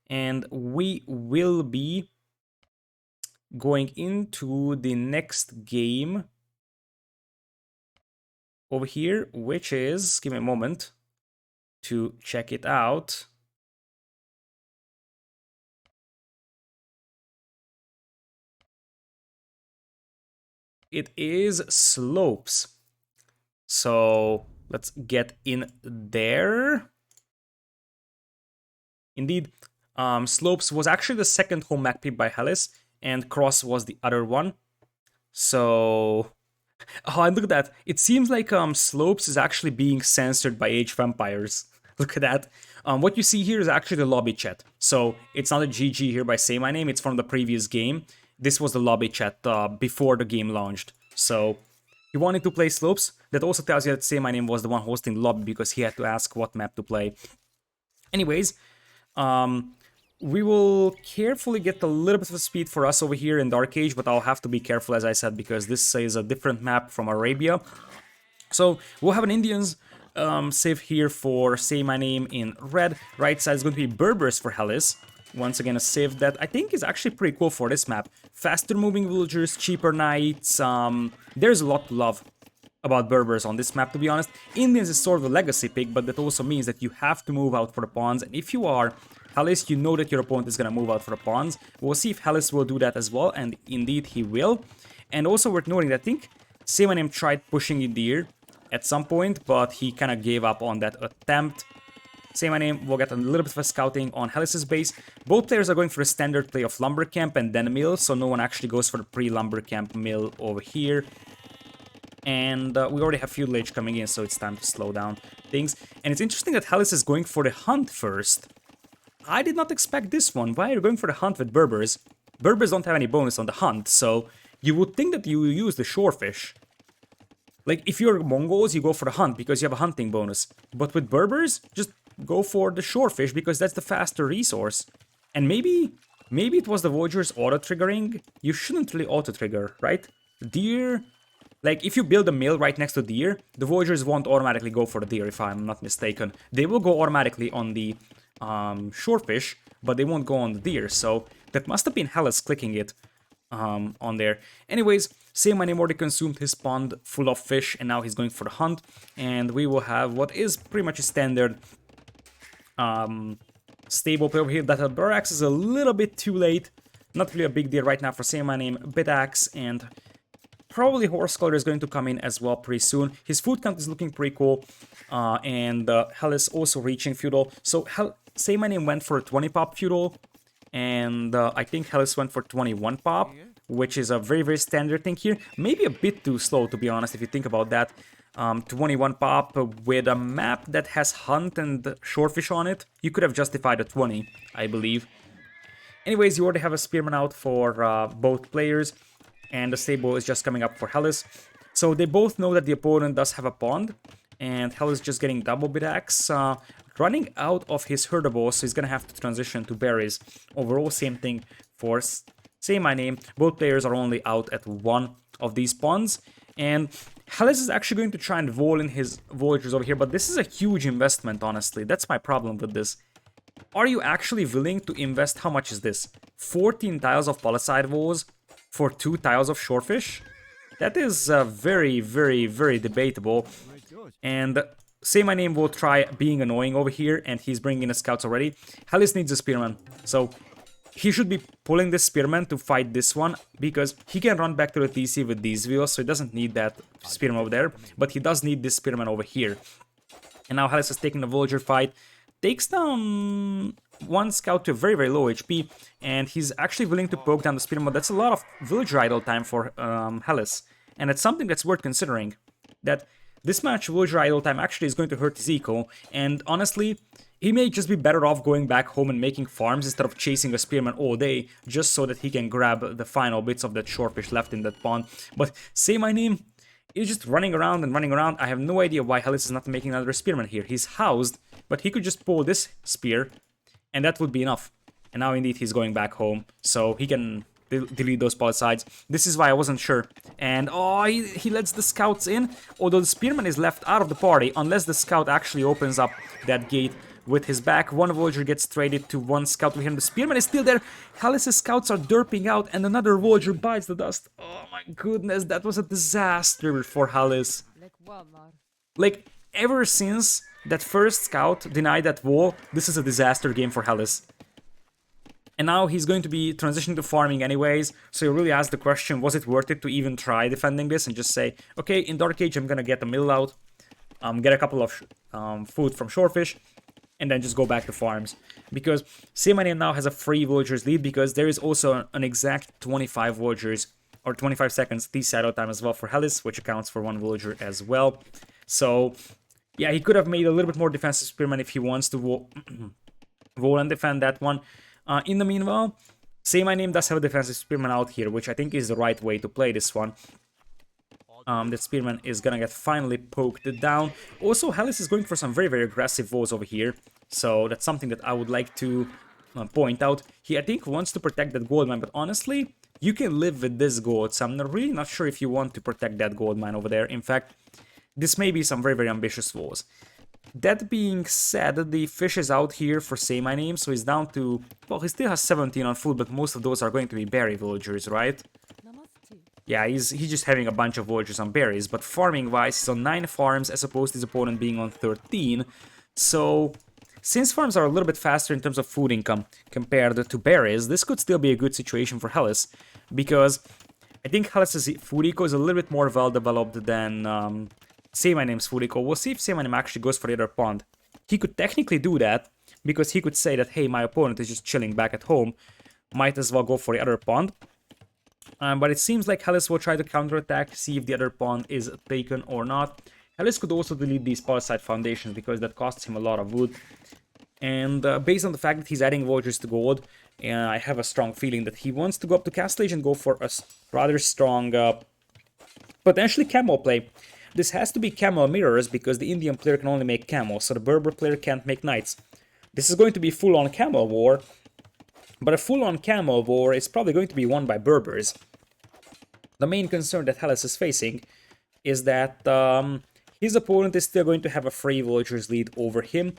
And we will be going into the next game over here, which is, give me a moment to check it out. It is slopes. So let's get in there. Indeed, slopes was actually the second home map pick by Hallis, and cross was the other one. So oh, and look at that. It seems like Slopes is actually being censored by Age of Empires. Look at that. What you see here is actually the lobby chat. So it's not a GG here by SayMyName, it's from the previous game. This was the lobby chat before the game launched. So he wanted to play Slopes. That also tells you that SayMyName was the one hosting the lobby because he had to ask what map to play. Anyways, we will carefully get a little bit of speed for us over here in Dark Age, but I'll have to be careful, as I said, because this is a different map from Arabia. So we'll have an Indians save here for SayMyName in red. Right side is going to be Berbers for Hallis. Once again, a save that I think is actually pretty cool for this map. Faster moving villagers, cheaper knights, there's a lot to love. about Berbers on this map, to be honest. Indians is sort of a legacy pick, but that also means that you have to move out for the pawns, and if you are Hallis, you know that your opponent is going to move out for the pawns. We'll see if Hallis will do that as well, and indeed he will. And also worth noting that I think SayMyName tried pushing in deer at some point, but he kind of gave up on that attempt. SayMyName will get a little bit of a scouting on Hallis's base. Both players are going for a standard play of lumber camp and then a mill, so no one actually goes for the pre-lumber camp mill over here. And we already have Feudal Age coming in, so it's time to slow down things. And it's interesting that Hallis is going for the hunt first. I did not expect this one. Why are you going for the hunt with Berbers? Berbers don't have any bonus on the hunt, so you would think that you will use the shorefish. Like, if you're Mongols, you go for the hunt because you have a hunting bonus. But with Berbers, just go for the shorefish because that's the faster resource. And maybe it was the Voyagers auto-triggering. You shouldn't really auto-trigger, right? Deer... Like, if you build a mill right next to deer, the Voyagers won't automatically go for the deer, if I'm not mistaken. They will go automatically on the shorefish, but they won't go on the deer, so that must have been Hallis clicking it on there. Anyways, SayMyName already consumed his pond full of fish, and now he's going for the hunt, and we will have what is pretty much a standard stable play over here. That Barax is a little bit too late. Not really a big deal right now for SayMyName. Bitaxe and... probably Horsecolor is going to come in as well pretty soon. His food count is looking pretty cool. And Hallis also reaching Feudal. So SayMyName went for a 20 pop Feudal. And I think Hallis went for 21 pop. Which is a very, very standard thing here. Maybe a bit too slow, to be honest, if you think about that. 21 pop with a map that has Hunt and Shorefish on it. You could have justified a 20, I believe. Anyways, you already have a Spearman out for both players. And the stable is just coming up for Hallis. So they both know that the opponent does have a pond. And Hallis just getting double Bitaxe. Running out of his herdables, so he's gonna have to transition to berries. Overall, same thing for SayMyName. Both players are only out at one of these ponds. And Hallis is actually going to try and wall in his Voyagers over here. But this is a huge investment, honestly. That's my problem with this. Are you actually willing to invest? How much is this? 14 tiles of Palisade walls for 2 tiles of Shorefish? That is very, very, very debatable. And SayMyName will try being annoying over here, and he's bringing in the scouts already. Hallis needs a Spearman, so he should be pulling this Spearman to fight this one, because he can run back to the TC with these wheels, so he doesn't need that Spearman over there, but he does need this Spearman over here. And now Hallis is taking the Voyager fight, takes down one scout to a very, very low HP, and he's actually willing to poke down the Spearman. That's a lot of villager idle time for Hallis, and it's something that's worth considering, that this match villager idle time actually is going to hurt his eco, and honestly, he may just be better off going back home and making farms instead of chasing a Spearman all day, just so that he can grab the final bits of that Shorefish left in that pond. But SayMyName is just running around and running around. I have no idea why Hallis is not making another Spearman here. He's housed, but he could just pull this spear, and that would be enough. And now indeed he's going back home, so he can delete those Palisades. This is why I wasn't sure. And oh, he lets the scouts in, although the Spearman is left out of the party, unless the scout actually opens up that gate with his back. One Voyager gets traded to one scout with him. The Spearman is still there. Hallis' scouts are derping out, and another Voyager bites the dust. Oh my goodness, that was a disaster for Hallis. Like, ever since that first scout denied that wall, this is a disaster game for Hallis. And now he's going to be transitioning to farming anyways, so you really ask the question, was it worth it to even try defending this and just say, okay, in Dark Age I'm gonna get a mill out, get a couple of food from Shorefish, and then just go back to farms. Because SayMyName now has a free Villagers lead, because there is also an exact 25 Villagers, or 25 seconds T-Shadow time as well for Hallis, which accounts for one Villager as well. So, yeah, he could have made a little bit more defensive Spearman if he wants to wall and defend that one. In the meanwhile, SayMyName does have a defensive Spearman out here, which I think is the right way to play this one. That Spearman is gonna get finally poked down. Also, Hallis is going for some very, very aggressive walls over here, so that's something that I would like to point out. He, I think, wants to protect that gold mine, but honestly, you can live with this gold, so I'm really not sure if you want to protect that gold mine over there. In fact, this may be some very, very ambitious walls. That being said, the fish is out here for SayMyName, so he's down to... Well, he still has 17 on food, but most of those are going to be berry villagers, right? Yeah, he's just having a bunch of villagers on berries, but farming-wise, he's on 9 farms as opposed to his opponent being on 13. So, since farms are a little bit faster in terms of food income compared to berries, this could still be a good situation for Hallis, because I think Hallis' food eco is a little bit more well-developed than SayMyName's food eco. We'll see if SayMyName actually goes for the other pond. He could technically do that, because he could say that, hey, my opponent is just chilling back at home, might as well go for the other pond. But it seems like Hallis will try to counterattack, see if the other pawn is taken or not. Hallis could also delete these Palisade Foundations because that costs him a lot of wood. And based on the fact that he's adding villagers to gold, I have a strong feeling that he wants to go up to Castle Age and go for a rather strong, potentially camel play. This has to be camel mirrors because the Indian player can only make camels, so the Berber player can't make knights. This is going to be full-on camel war, but a full-on camel war is probably going to be won by Berbers. The main concern that Hallis is facing is that his opponent is still going to have a free villagers lead over him,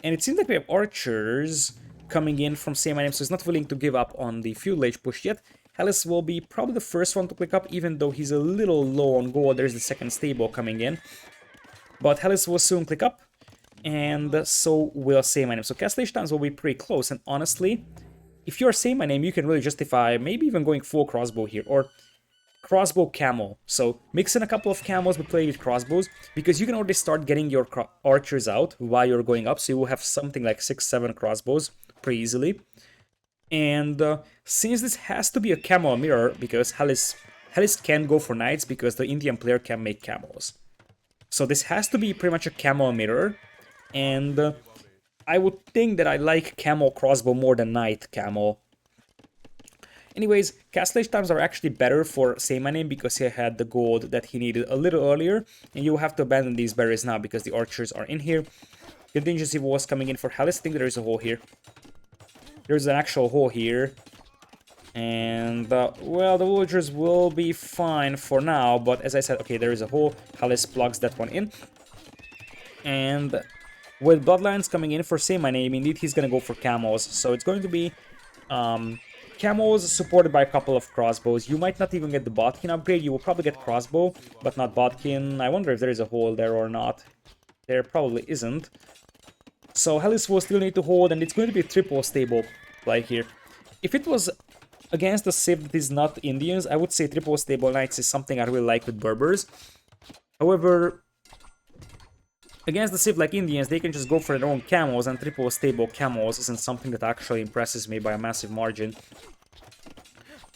and it seems like we have archers coming in from SayMyName, so he's not willing to give up on the feudal age push yet. Hallis will be probably the first one to click up, even though he's a little low on gold. There's the second stable coming in, but Hallis will soon click up, and so will SayMyName. So Castle Age times will be pretty close, and honestly, if you're SayMyName, you can really justify maybe even going full crossbow here, or crossbow camel. So mix in a couple of camels but play with crossbows, because you can already start getting your archers out while you're going up, so you will have something like 6-7 crossbows pretty easily. And since this has to be a camel mirror, because Hallis can go for knights because the Indian player can make camels. So this has to be pretty much a camel mirror, and I would think that I like camel crossbow more than knight camel. Anyways, Castle Age times are actually better for SayMyName because he had the gold that he needed a little earlier, and you have to abandon these berries now because the archers are in here. Contingency walls coming in for Hallis. I think there is a hole here. There's an actual hole here. And, well, the villagers will be fine for now, but as I said, okay, there is a hole. Hallis plugs that one in. And with Bloodlines coming in for SayMyName, indeed he's gonna go for camels. So it's going to be camels supported by a couple of crossbows. You might not even get the Bodkin upgrade. You will probably get crossbow, but not Bodkin. I wonder if there is a hole there or not. There probably isn't. So Hallis will still need to hold, and it's going to be a triple stable play here. If it was against a civ that is not Indians, I would say triple stable knights is something I really like with Berbers. However, against the civ like Indians, they can just go for their own camels, and triple stable camels isn't something that actually impresses me by a massive margin.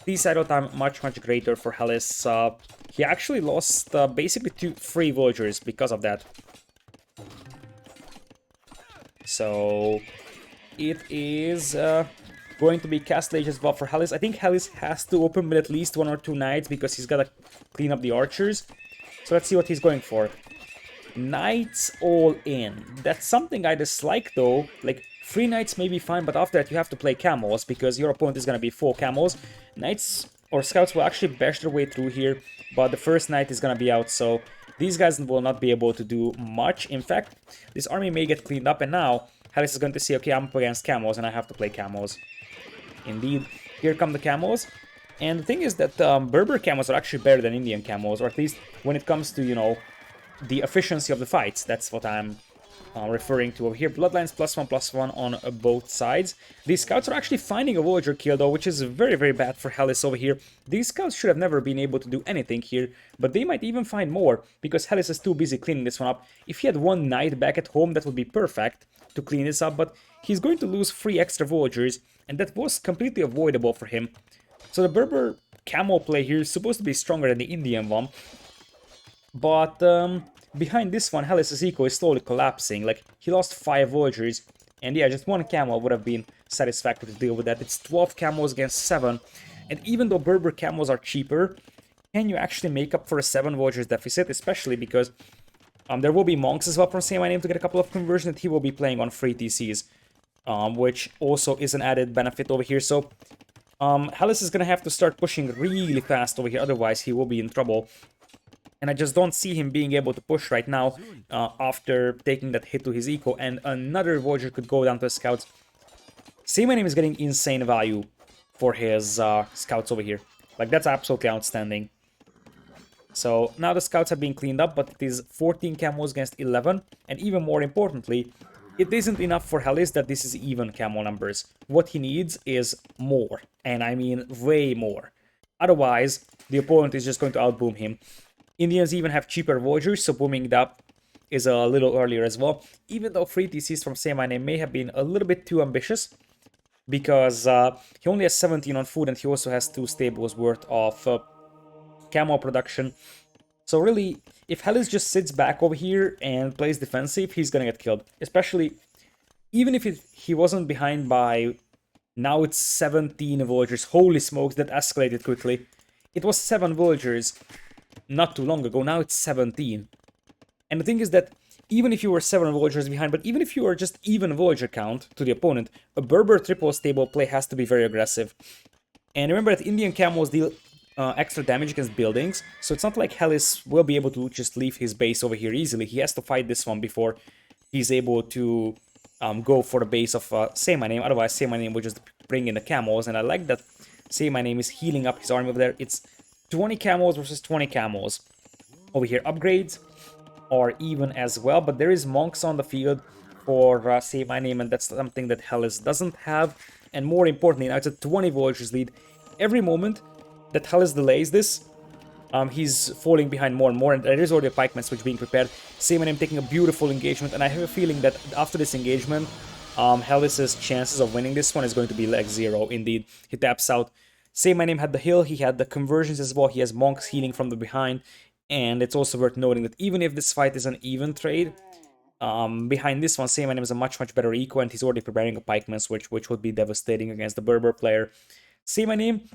The cycle time much greater for Hallis. He actually lost basically 2 free villagers because of that. So it is going to be Castle Age as well for Hallis. I think Hallis has to open with at least 1 or 2 knights because he's got to clean up the archers. So let's see what he's going for. Knights all in. That's something I dislike though. Like, 3 knights may be fine, but after that you have to play camels because your opponent is going to be 4 camels. Knights or scouts will actually bash their way through here, but the first knight is going to be out, so these guys will not be able to do much. In fact, this army may get cleaned up, and now Hallis is going to see, okay, I'm up against camels and I have to play camels. Indeed, here come the camels. And the thing is that Berber camels are actually better than Indian camels, or at least when it comes to, you know, the efficiency of the fights. That's what I'm referring to over here. Bloodlines +1/+1 on both sides. These scouts are actually finding a villager kill though, which is very bad for Hallis over here. These scouts should have never been able to do anything here, but they might even find more because Hallis is too busy cleaning this one up. If he had 1 knight back at home, that would be perfect to clean this up, but he's going to lose 3 extra villagers, and that was completely avoidable for him. So the Berber camel play here is supposed to be stronger than the Indian one, but behind this one, Hallis' eco is slowly collapsing. Like, he lost 5 villagers, and yeah, just 1 camel would have been satisfactory to deal with that. It's 12 camels against 7, and even though Berber camels are cheaper, can you actually make up for a 7 villagers deficit? Especially because there will be monks as well from SayMyName to get a couple of conversions that he will be playing on free TCs, which also is an added benefit over here. So Hallis is going to have to start pushing really fast over here, otherwise he will be in trouble. And I just don't see him being able to push right now after taking that hit to his eco, and another villager could go down to the scouts. SayMyName is getting insane value for his scouts over here. Like, that's absolutely outstanding. So now the scouts are being cleaned up, but it is 14 camos against 11, and even more importantly, it isn't enough for Hallis that this is even camo numbers. What he needs is more, and I mean way more. Otherwise, the opponent is just going to outboom him. Indians even have cheaper Voyagers, so booming it up is a little earlier as well, even though 3 TCs from SayMyName may have been a little bit too ambitious, because he only has 17 on food and he also has 2 stables worth of camo production. So really, if Hallis just sits back over here and plays defensive, he's gonna get killed. Especially, even if he wasn't behind by... Now it's 17 villagers. Holy smokes, that escalated quickly. It was 7 villagers not too long ago, now it's 17. And the thing is that even if you were 7 villagers behind, but even if you were just even villager count to the opponent, a Berber triple stable play has to be very aggressive. And remember that Indian camos deal extra damage against buildings, so it's not like Hallis will be able to just leave his base over here easily. He has to fight this one before he's able to go for the base of SayMyName, otherwise SayMyName will just bring in the camos, and I like that SayMyName is healing up his army over there. It's 20 camos versus 20 camos. Over here, upgrades are even as well, but there is monks on the field for SayMyName, and that's something that Hallis doesn't have. And more importantly, now it's a 20 villagers lead. Every moment that Hallis delays this, he's falling behind more and more, and there is already a pikeman switch being prepared. SayMyName taking a beautiful engagement, and I have a feeling that after this engagement, Hallis's chances of winning this one is going to be like 0 indeed. He taps out. SayMyName had the hill, he had the conversions as well, he has monks healing from the behind, and it's also worth noting that even if this fight is an even trade, behind this one, SayMyName is a much better eco, and he's already preparing a pikeman switch, which would be devastating against the Berber player. SayMyName,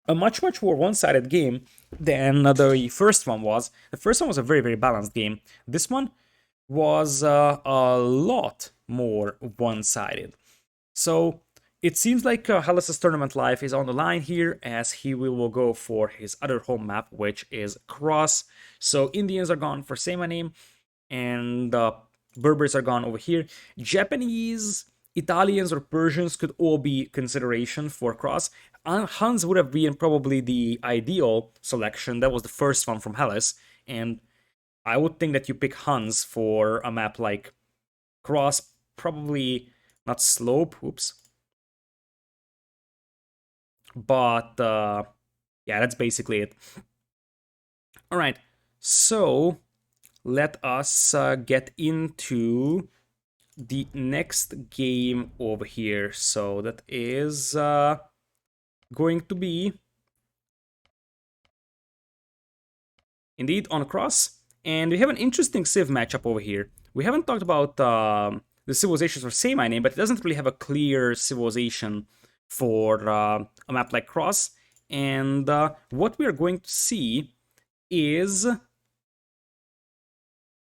a much more one-sided game than the first one was. The first one was a very balanced game. This one was a lot more one-sided. So it seems like Hallis' tournament life is on the line here, as he will go for his other home map, which is Cross. So Indians are gone for SayMyName, and Berbers are gone over here. Japanese, Italians, or Persians could all be consideration for Cross. Huns would have been probably the ideal selection. That was the first one from Hallis, and I would think that you pick Huns for a map like Cross, probably not Slope, oops. But yeah, that's basically it. Alright, so let us get into the next game over here. So that is going to be indeed on Cross, and we have an interesting Civ matchup over here. We haven't talked about the civilizations for SayMyName, but it doesn't really have a clear civilization for a map like Cross, and what we are going to see is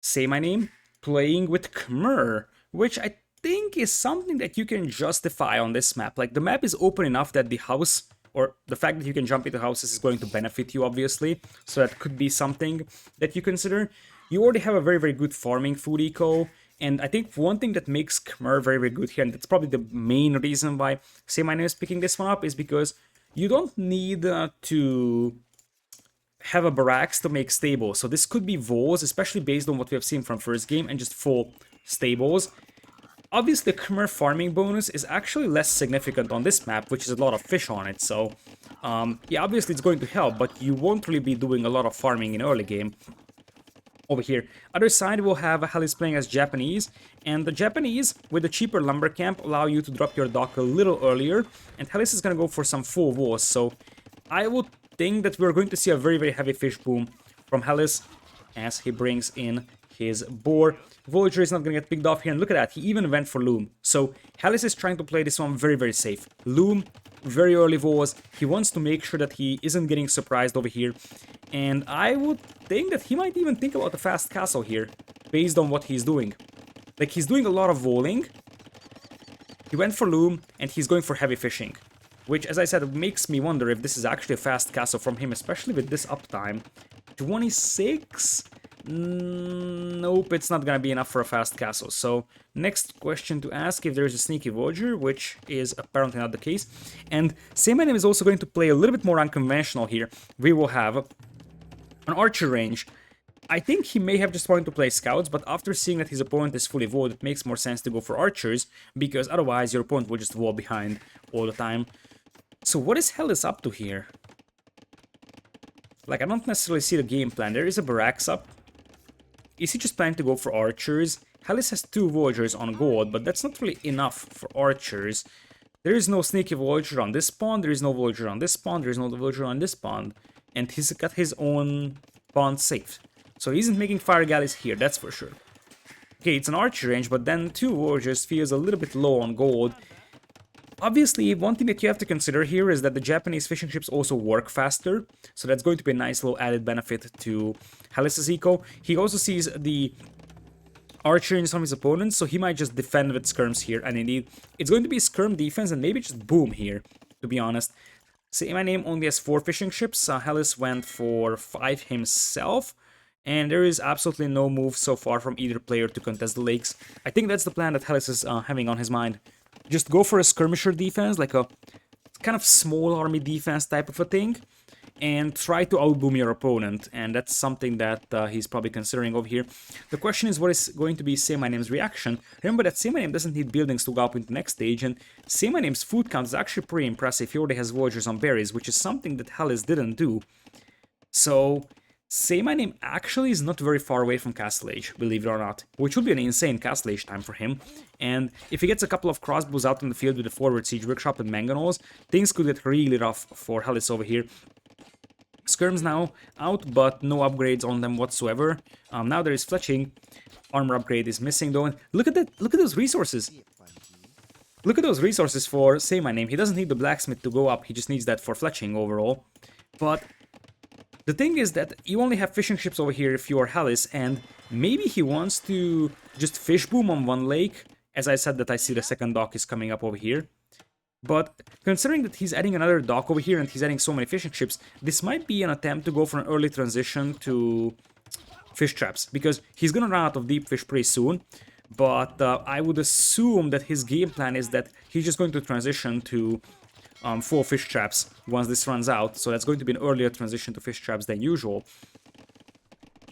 SayMyName playing with Khmer, which I think is something that you can justify on this map. Like, the map is open enough that the house, or the fact that you can jump into houses, is going to benefit you, obviously, so that could be something that you consider. You already have a very good farming food eco, and I think one thing that makes Khmer very good here, and that's probably the main reason why SayMyName is picking this one up, is because you don't need to have a barracks to make stables. So this could be Vols, especially based on what we have seen from first game, and just full stables. Obviously, the Khmer farming bonus is actually less significant on this map, which is a lot of fish on it, so yeah, obviously it's going to help, but you won't really be doing a lot of farming in early game. Over here, other side, we'll have Hallis playing as Japanese, and the Japanese, with the cheaper lumber camp, allow you to drop your dock a little earlier, and Hallis is going to go for some full walls, so I would think that we're going to see a very heavy fish boom from Hallis as he brings in his boar. Voyager is not going to get picked off here, and look at that, he even went for Loom. So Hallis is trying to play this one very safe. Loom, very early Vols, he wants to make sure that he isn't getting surprised over here, and I would think that he might even think about a fast castle here, based on what he's doing. Like, he's doing a lot of voling, he went for Loom, and he's going for heavy fishing. Which, as I said, makes me wonder if this is actually a fast castle from him, especially with this uptime. 26? Nope, it's not gonna be enough for a fast castle. So, next question to ask, if there is a sneaky Voyager, which is apparently not the case. And SayMyName is also going to play a little bit more unconventional here. We will have On archer range, I think he may have just wanted to play scouts, but after seeing that his opponent is fully walled, it makes more sense to go for archers, because otherwise your opponent will just wall behind all the time. So what is Hallis up to here? Like, I don't necessarily see the game plan. There is a barracks up. Is he just planning to go for archers? Hallis has 2 villagers on gold, but that's not really enough for archers. There is no sneaky villager on this pond, there is no villager on this pond, there is no villager on this pond. And he's got his own pond safe. So he isn't making fire galleys here, that's for sure. Okay, it's an archer range, but then 2 villagers feels a little bit low on gold. Obviously, one thing that you have to consider here is that the Japanese fishing ships also work faster, so that's going to be a nice little added benefit to Hallis' eco. He also sees the archer in some of his opponents, so he might just defend with skirms here, and indeed, it's going to be skirm defense and maybe just boom here, to be honest. SayMyName only has 4 fishing ships, Hallis went for 5 himself, and there is absolutely no move so far from either player to contest the lakes. I think that's the plan that Hallis is having on his mind. Just go for a skirmisher defense, like a kind of small army defense type of a thing, and try to outboom your opponent, and that's something that he's probably considering over here. The question is, what is going to be SayMyName's reaction? Remember that SayMyName doesn't need buildings to go up into the next stage, and SayMyName's food count is actually pretty impressive. He already has villagers on berries, which is something that Hallis didn't do. So SayMyName actually is not very far away from Castle Age, believe it or not, which would be an insane Castle Age time for him. And if he gets a couple of crossbows out in the field with the forward siege workshop and mangonels, things could get really rough for Hallis over here. Skirms now out, but no upgrades on them whatsoever. Now there is fletching. Armor upgrade is missing though. And look at that! Look at those resources. Look at those resources for SayMyName. He doesn't need the blacksmith to go up. He just needs that for fletching overall. But the thing is that you only have fishing ships over here if you are Hallis, and maybe he wants to just fish boom on one lake. As I said, that I see the second dock is coming up over here. But considering that he's adding another dock over here and he's adding so many fishing ships, this might be an attempt to go for an early transition to fish traps, because he's gonna run out of deep fish pretty soon. But I would assume that his game plan is that he's just going to transition to 4 fish traps once this runs out, so that's going to be an earlier transition to fish traps than usual.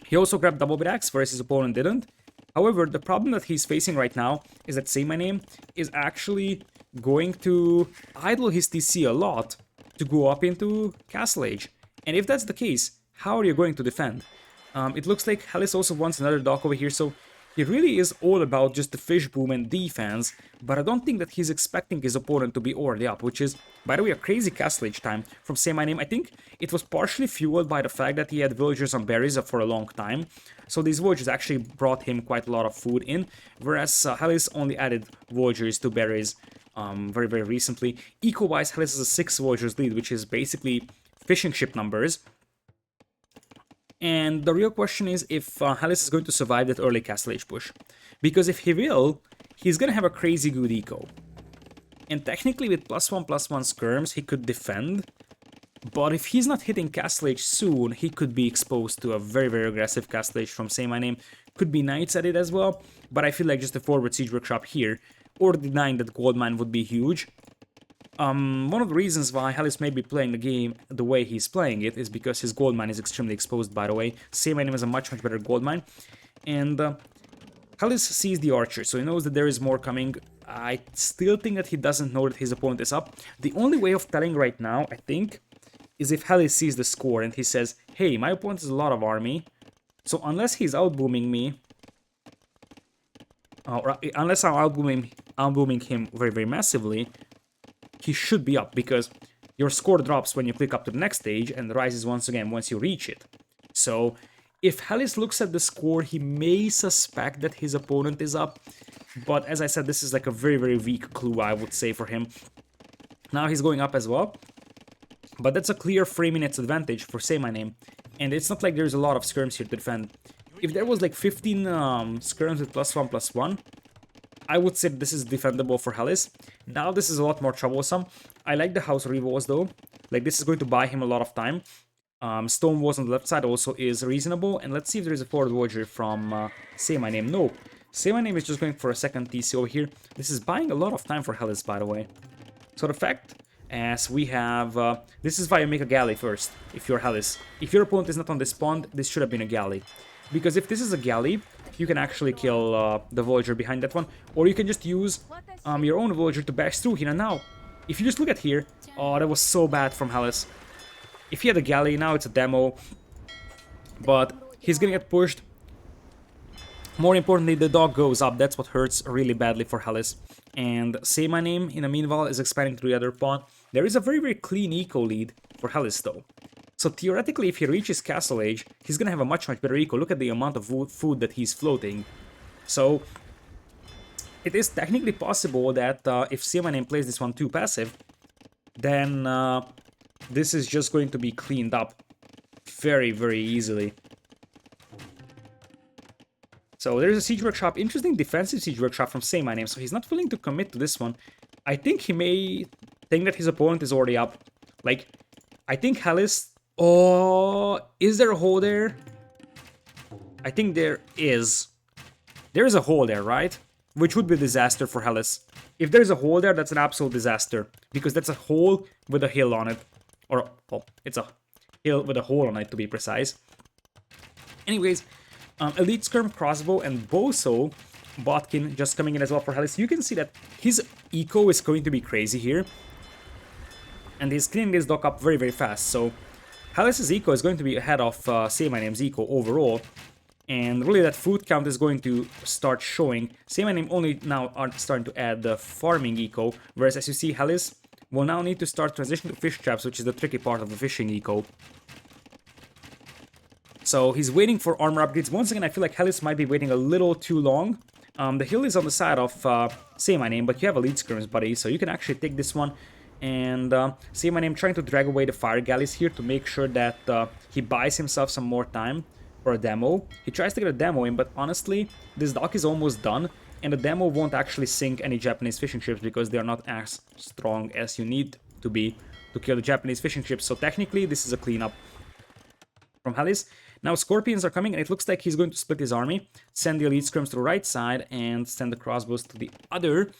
He also grabbed double bit-axe, whereas his opponent didn't. However, the problem that he's facing right now is that SayMyName is actually going to idle his TC a lot to go up into Castle Age. And if that's the case, how are you going to defend? It looks like Hallis also wants another dock over here, so he really is all about just the fish boom and defense, but I don't think that he's expecting his opponent to be already up, which is, by the way, a crazy Castle Age time from SayMyName. I think it was partially fueled by the fact that he had villagers on berries for a long time, so these villagers actually brought him quite a lot of food in, whereas Hallis only added villagers to berries very, very recently. Eco-wise, Hallis has a 6 villagers lead, which is basically fishing ship numbers. And the real question is if Hallis is going to survive that early Castle Age push. Because if he will, he's gonna have a crazy good eco. And technically with +1/+1 skirms, he could defend. But if he's not hitting Castle Age soon, he could be exposed to a very, very aggressive Castle Age from SayMyName. Could be knights at it as well, but I feel like just a forward siege workshop here, or denying that gold mine would be huge. One of the reasons why Hallis may be playing the game the way he's playing it is because his gold mine is extremely exposed, by the way. SayMyName has a much better gold mine. And Hallis sees the archer, so he knows that there is more coming. I still think that he doesn't know that his opponent is up. The only way of telling right now, I think, is if Hallis sees the score and he says, hey, my opponent has a lot of army, so unless he's outbooming me, or unless I'm outbooming him very, very massively, he should be up, because your score drops when you click up to the next stage and rises once again once you reach it. So if Hallis looks at the score, he may suspect that his opponent is up, but as I said, this is like a very, very weak clue, I would say, for him. Now he's going up as well, but that's a clear 3 minutes advantage for SayMyName, and it's not like there's a lot of skirms here to defend. If there was like 15 skirms with +1/+1, I would say this is defendable for Hallis. Now this is a lot more troublesome. I like the house rewalls though. Like, this is going to buy him a lot of time. Stone walls on the left side also is reasonable. And let's see if there is a forward villager from SayMyName. No. SayMyName is just going for a second TC over here. This is buying a lot of time for Hallis, by the way. So the fact, as we have... this is why you make a galley first, if you're Hallis. If your opponent is not on this pond, this should have been a galley. Because if this is a galley, you can actually kill the villager behind that one. Or you can just use your own villager to bash through here. And now, if you just look at here... Oh, that was so bad from Hallis. If he had a galley, now it's a demo. But he's gonna get pushed. More importantly, the dog goes up. That's what hurts really badly for Hallis. And SayMyName, in the meanwhile, is expanding to the other pawn. There is a very, very clean eco lead for Hallis, though. So theoretically, if he reaches Castle Age, he's gonna have a much, much better eco. Look at the amount of food that he's floating. So it is technically possible that if SayMyName plays this one too passive, then this is just going to be cleaned up very, very easily. So there's a Siege Workshop, interesting defensive Siege Workshop from SayMyName, so he's not willing to commit to this one. I think he may think that his opponent is already up. Like, I think Hallis... Oh, is there a hole there? I think there is. There is a hole there, right? Which would be a disaster for Hallis. If there's a hole there, that's an absolute disaster. Because that's a hole with a hill on it. Or, well, it's a hill with a hole on it, to be precise. Anyways, Elite Skirm, Crossbow, and Boso Botkin just coming in as well for Hallis. You can see that his eco is going to be crazy here. And he's cleaning this dock up very, very fast. So Hallis' eco is going to be ahead of SayMyName's eco overall. And really that food count is going to start showing. SayMyName only now are starting to add the farming eco. Whereas as you see, Hallis will now need to start transitioning to fish traps, which is the tricky part of the fishing eco. So he's waiting for armor upgrades. Once again, I feel like Hallis might be waiting a little too long. The hill is on the side of SayMyName, but you have Elite Skirms, buddy, so you can actually take this one. And SayMyName trying to drag away the fire galleys here to make sure that he buys himself some more time for a demo. He tries to get a demo in, but honestly, this dock is almost done, and the demo won't actually sink any Japanese fishing ships because they are not as strong as you need to be to kill the Japanese fishing ships. So technically, this is a cleanup from Hallis. Now Scorpions are coming, and it looks like he's going to split his army, send the Elite Skirms to the right side, and send the crossbows to the other.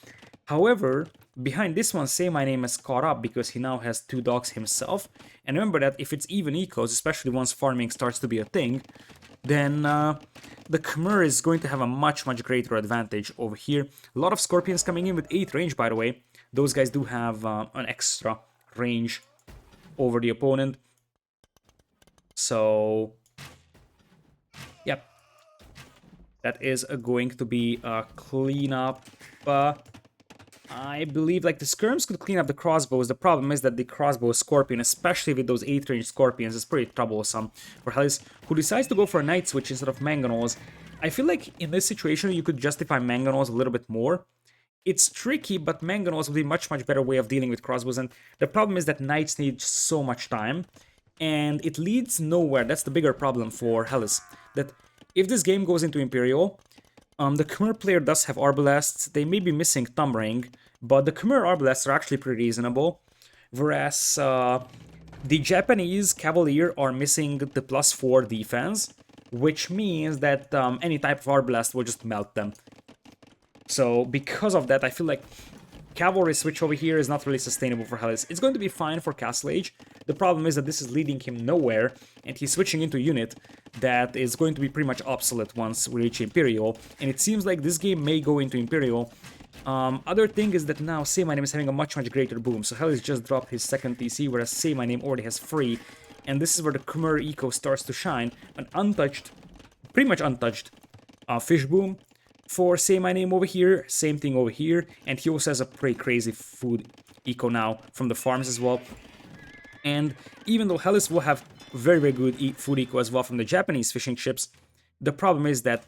However, behind this one, SayMyName has caught up because he now has 2 dogs himself. And remember that if it's even ecos, especially once farming starts to be a thing, then the Khmer is going to have a much, much greater advantage over here. A lot of Scorpions coming in with 8 range, by the way. Those guys do have an extra range over the opponent. So, yep. That is going to be a cleanup. I believe like the skirms could clean up the crossbows. The problem is that the crossbow Scorpion, especially with those 8 range Scorpions, is pretty troublesome for Hallis, who decides to go for a Night Switch instead of Mangonels. I feel like in this situation you could justify Mangonels a little bit more. It's tricky, but Mangonels would be a much, much better way of dealing with crossbows, and the problem is that Knights need so much time, and it leads nowhere. That's the bigger problem for Hallis, that if this game goes into Imperial, the Khmer player does have Arbalasts. They may be missing Thumb Ring, but the Khmer Arbalasts are actually pretty reasonable. Whereas the Japanese Cavalier are missing the +4 defense, which means that any type of Arbalast will just melt them. So because of that, I feel like Cavalry switch over here is not really sustainable for Hallis. It's going to be fine for Castle Age. The problem is that this is leading him nowhere, and he's switching into a unit that is going to be pretty much obsolete once we reach Imperial, and it seems like this game may go into Imperial. Other thing is that now SayMyName is having a much, much greater boom, so Hallis just dropped his second TC, whereas SayMyName already has 3, and this is where the Khmer eco starts to shine. An untouched, pretty much untouched fish boom for SayMyName over here, same thing over here, and he also has a pretty crazy food eco now from the farms as well. And even though Hallis will have very, very good food eco as well from the Japanese fishing ships, the problem is that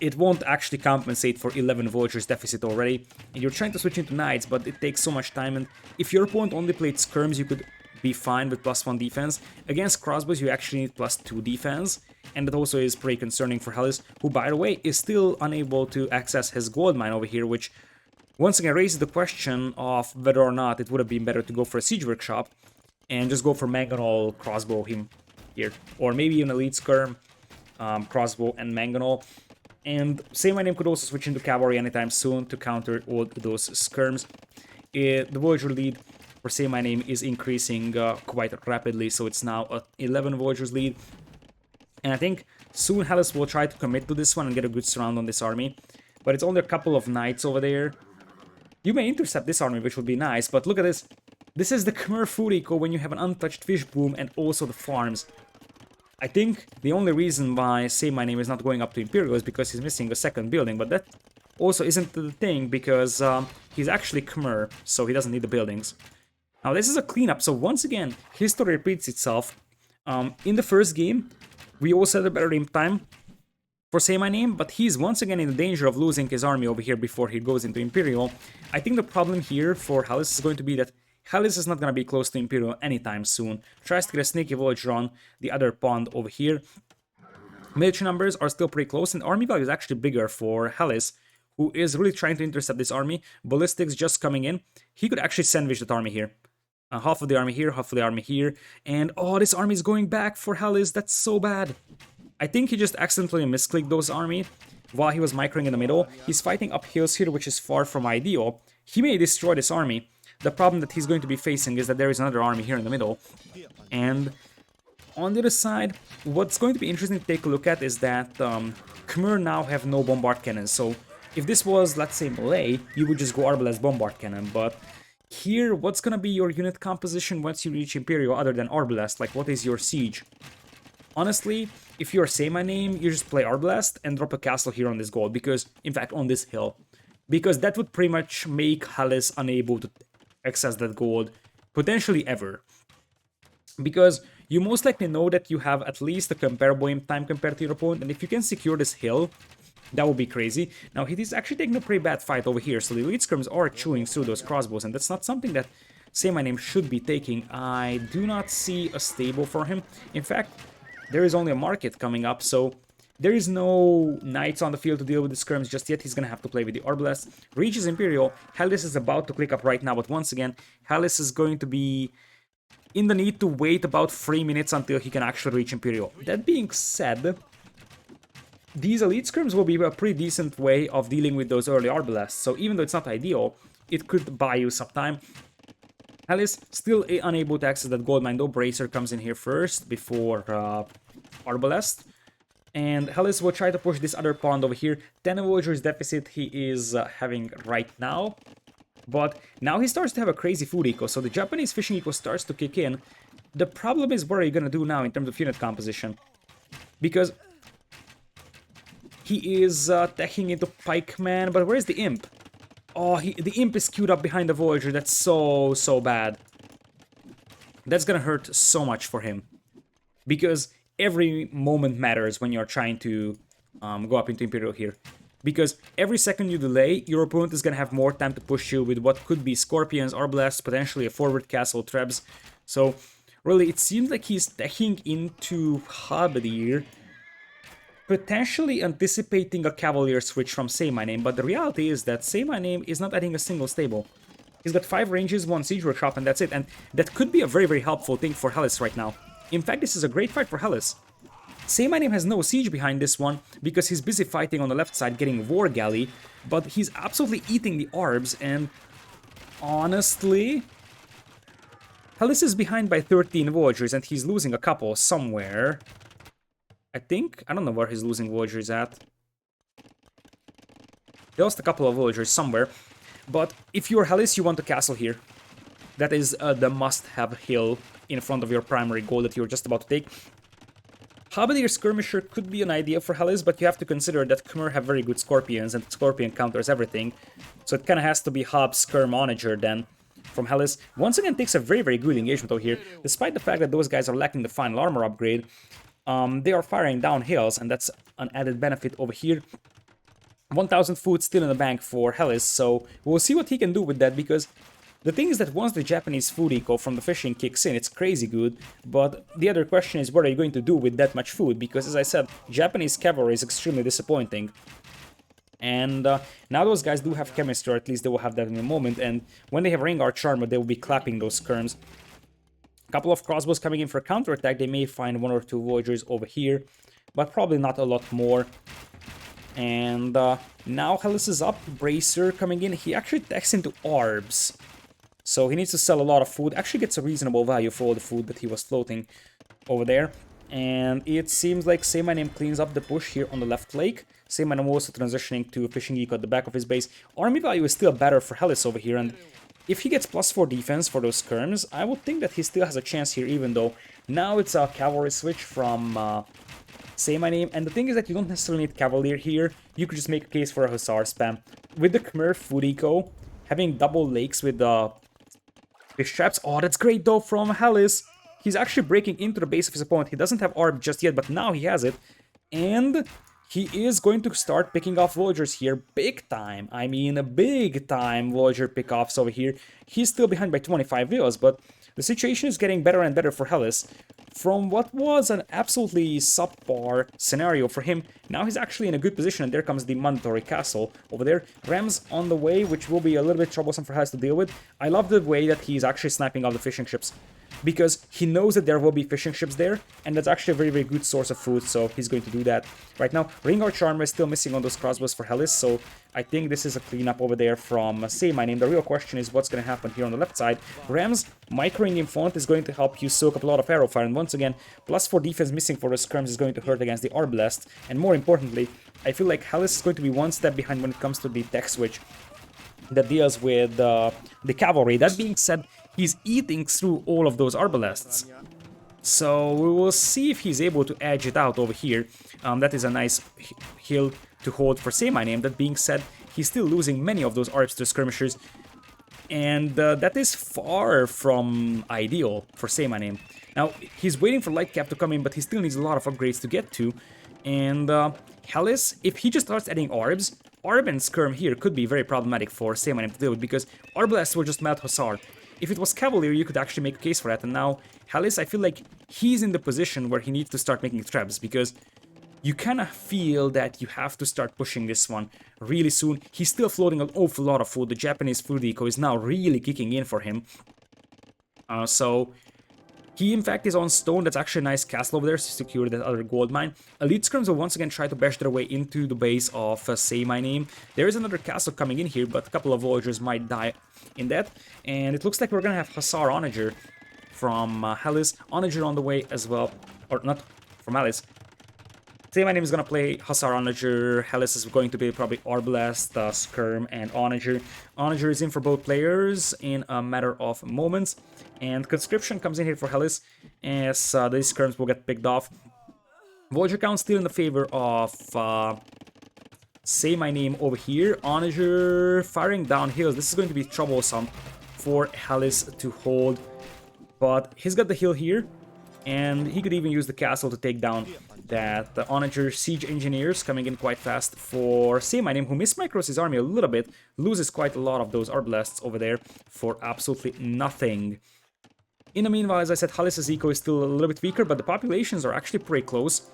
it won't actually compensate for 11 villagers deficit already, and you're trying to switch into Knights, but it takes so much time, and if your opponent only played Skirms, you could be fine with +1 defense. Against crossbows, you actually need +2 defense, and that also is pretty concerning for Hallis, who, by the way, is still unable to access his gold mine over here, which once again raises the question of whether or not it would have been better to go for a Siege Workshop and just go for Mangonel crossbow him here, or maybe an Elite Skirm crossbow and Mangonel. And SayMyName could also switch into Cavalry anytime soon to counter all those Skirms. the Voyager lead for SayMyName is increasing quite rapidly, so it's now a 11 Voyagers lead. And I think soon Hallis will try to commit to this one and get a good surround on this army. But it's only a couple of knights over there. You may intercept this army, which would be nice, but look at this. This is the Khmer food eco when you have an untouched fish boom and also the farms. I think the only reason why SayMyName is not going up to Imperial is because he's missing a second building, but that also isn't the thing because he's actually Khmer, so he doesn't need the buildings. Now this is a cleanup, so once again, history repeats itself. In the first game, we also had a better aim time for SayMyName, but he's once again in the danger of losing his army over here before he goes into Imperial. I think the problem here for Hallis is going to be that Hallis is not going to be close to Imperial anytime soon. Tries to get a sneaky Voyager on the other pond over here. Military numbers are still pretty close, and army value is actually bigger for Hallis, who is really trying to intercept this army. Ballistics just coming in. He could actually sandwich that army here. Half of the army here, half of the army here. And oh, this army is going back for Hallis. That's so bad. I think he just accidentally misclicked those army while he was microing in the middle. He's fighting up hills here, which is far from ideal. He may destroy this army. The problem that he's going to be facing is that there is another army here in the middle. And on the other side, what's going to be interesting to take a look at is that Khmer now have no bombard cannons. So if this was, let's say, Malay, you would just go Arbalest bombard cannon. But here, what's going to be your unit composition once you reach Imperial other than Arbalest? Like, what is your siege? Honestly, if you're SayMyName, you just play Arbalest and drop a castle here on this gold. Because, in fact, on this hill. Because that would pretty much make Hallis unable to access that gold, potentially ever. Because you most likely know that you have at least a comparable aim time compared to your opponent, and if you can secure this hill, that would be crazy. Now, he is actually taking a pretty bad fight over here, so the elite skirms are chewing through those crossbows, and that's not something that SayMyName should be taking. I do not see a stable for him. In fact, there is only a market coming up, so there is no knights on the field to deal with the skirms just yet. He's going to have to play with the Arbalest. Reaches Imperial. Hallis is about to click up right now, but once again, Hallis is going to be in the need to wait about 3 minutes until he can actually reach Imperial. That being said, these elite skirms will be a pretty decent way of dealing with those early Arbalests. So even though it's not ideal, it could buy you some time. Hallis still unable to access that gold mine, though. Bracer comes in here first before Arbalest. And Hallis will try to push this other pond over here. 10 Voyagers deficit he is having right now. But now he starts to have a crazy food eco, so the Japanese fishing eco starts to kick in. The problem is, what are you going to do now in terms of unit composition? Because he is teching into Pikeman, but where's the Imp? Oh, the Imp is queued up behind the Voyager. That's so bad. That's going to hurt so much for him. Because every moment matters when you're trying to go up into Imperial here. Because every second you delay, your opponent is going to have more time to push you with what could be Scorpions, Arbalests, potentially a forward castle, Trebs. So, really, it seems like he's teching into Halberd, potentially anticipating a Cavalier switch from SayMyName, but the reality is that SayMyName is not adding a single stable. He's got 5 ranges, 1 siege workshop, and that's it. And that could be a very helpful thing for Hallis right now. In fact, this is a great fight for Hallis. SayMyName has no siege behind this one because he's busy fighting on the left side, getting War Galley, but he's absolutely eating the Arbs, and honestly, Hallis is behind by 13 Voyagers, and he's losing a couple somewhere. I don't know where he's losing Voyagers at. He lost a couple of Voyagers somewhere, but if you're Hallis, you want a castle here. That is the must-have hill in front of your primary goal that you're just about to take. Halberd Skirmisher could be an idea for Hallis, but you have to consider that Khmer have very good Scorpions, and Scorpion counters everything. So it kind of has to be Hob Skirm Onager then from Hallis. Once again, takes a very good engagement over here. Despite the fact that those guys are lacking the final armor upgrade, they are firing down hills, and that's an added benefit over here. 1000 food still in the bank for Hallis, so we'll see what he can do with that, because the thing is that once the Japanese food eco from the fishing kicks in, it's crazy good, but the other question is, what are you going to do with that much food? Because, as I said, Japanese cavalry is extremely disappointing. And now those guys do have chemistry, or at least they will have that in a moment, and when they have ring arch armor, they will be clapping those skirms. A couple of crossbows coming in for counterattack. They may find 1 or 2 Voyagers over here, but probably not a lot more. And now Hallis is up. Bracer coming in. He actually techs into Arbs. So he needs to sell a lot of food. Actually gets a reasonable value for all the food that he was floating over there. And it seems like SayMyName cleans up the push here on the left lake. SayMyName also transitioning to Fishing Eco at the back of his base. Army value is still better for Hallis over here, and if he gets +4 defense for those skirms, I would think that he still has a chance here, even though now it's a cavalry switch from SayMyName. And the thing is that you don't necessarily need Cavalier here. You could just make a case for a Hussar spam. With the Khmer food eco, having double lakes with the fish traps. Oh, that's great though from Hallis. He's actually breaking into the base of his opponent. He doesn't have ARB just yet, but now he has it. And he is going to start picking off villagers here big time. I mean, big time villager pickoffs over here. He's still behind by 25 villas, but the situation is getting better and better for Hallis. From what was an absolutely subpar scenario for him, now he's actually in a good position, and there comes the mandatory castle over there. Rams on the way, which will be a little bit troublesome for Hallis to deal with. I love the way that he's actually sniping off the fishing ships, because he knows that there will be fishing ships there, and that's actually a very, very good source of food, so he's going to do that. Right now, Ring Archer Armor is still missing on those crossbows for Hallis, so I think this is a cleanup over there from SayMyName. The real question is what's going to happen here on the left side. Rams microing in front is going to help you soak up a lot of arrow fire, and once again, +4 defense missing for the skirms is going to hurt against the Arbalest, and more importantly, I feel like Hallis is going to be one step behind when it comes to the tech switch that deals with the cavalry. That being said, he's eating through all of those Arbalests. So we will see if he's able to edge it out over here. That is a nice hill to hold for SayMyName. That being said, he's still losing many of those Arbs to skirmishers. And that is far from ideal for SayMyName. Now, he's waiting for Lightcap to come in, but he still needs a lot of upgrades to get to. And Hallis, if he just starts adding Arbs, Arb and Skirm here could be very problematic for SayMyName to deal with, because Arbalest will just melt Hussar. If it was Cavalier, you could actually make a case for that, and now Hallis, I feel like he's in the position where he needs to start making traps, because you kind of feel that you have to start pushing this one really soon. He's still floating an awful lot of food. The Japanese food eco is now really kicking in for him. So he, in fact, is on stone. That's actually a nice castle over there to secure that other gold mine. Elite Skirms will once again try to bash their way into the base of SayMyName. There is another castle coming in here, but a couple of villagers might die in that. And it looks like we're going to have Hussar Onager from Hallis. Onager on the way as well. Or not from Hallis. SayMyName is going to play Hussar Onager. Hallis is going to be probably Arbalest, Skirm, and Onager. Onager is in for both players in a matter of moments. And Conscription comes in here for Hallis, as these Skirms will get picked off. Voyager count still in the favor of SayMyName over here. Onager firing down hills. This is going to be troublesome for Hallis to hold. But he's got the hill here, and he could even use the castle to take down that Onager Siege Engineers coming in quite fast for SayMyName, who mismicros his army a little bit, loses quite a lot of those Arbalests over there for absolutely nothing. In the meanwhile, as I said, Hallis' eco is still a little bit weaker, but the populations are actually pretty close,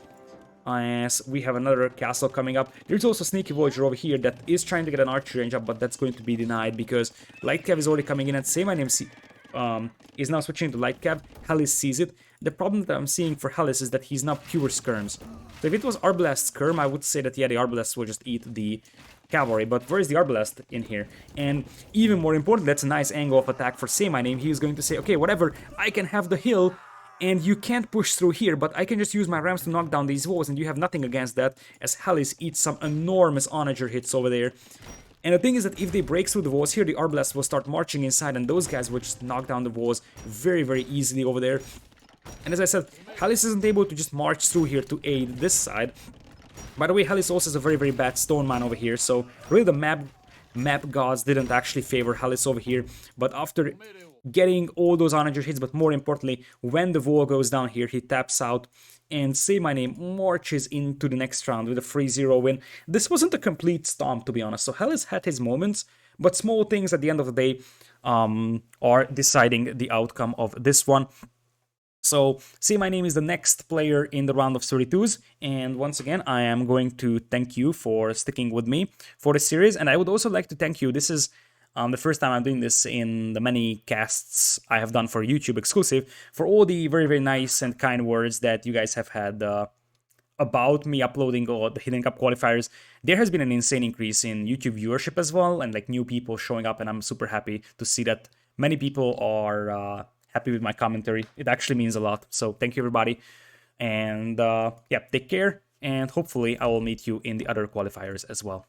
as we have another castle coming up. There's also a Sneaky Voyager over here that is trying to get an archery range up, but that's going to be denied because Lightcav is already coming in, and SayMyName is now switching to Lightcav. Hallis sees it. The problem that I'm seeing for Hallis is that he's now pure skirms. So if it was Arbalest skirm, I would say that, yeah, the Arbalest will just eat the cavalry, but where is the Arbalest in here? And even more important, that's a nice angle of attack for SayMyName. He's going to say, okay, whatever, I can have the hill, and you can't push through here, but I can just use my rams to knock down these walls, and you have nothing against that, as Hallis eats some enormous Onager hits over there. And the thing is that if they break through the walls here, the Arbalest will start marching inside, and those guys will just knock down the walls very, very easily over there. And as I said, Hallis isn't able to just march through here to aid this side. By the way, Hallis also has a very, very bad stone mine over here, so really the map gods didn't actually favor Hallis over here. But after getting all those Onager hits, but more importantly, when the wall goes down here, he taps out, and SayMyName marches into the next round with a 3-0 win. This wasn't a complete stomp, to be honest, so Hallis had his moments, but small things at the end of the day are deciding the outcome of this one. So, SayMyName is the next player in the round of 32s, and once again, I am going to thank you for sticking with me for this series, and I would also like to thank you. This is the first time I'm doing this in the many casts I have done for YouTube exclusive, for all the very, very nice and kind words that you guys have had about me uploading all the Hidden Cup qualifiers. There has been an insane increase in YouTube viewership as well, and like new people showing up, and I'm super happy to see that many people are happy with my commentary. It actually means a lot. So thank you, everybody. And yeah, take care. And hopefully I will meet you in the other qualifiers as well.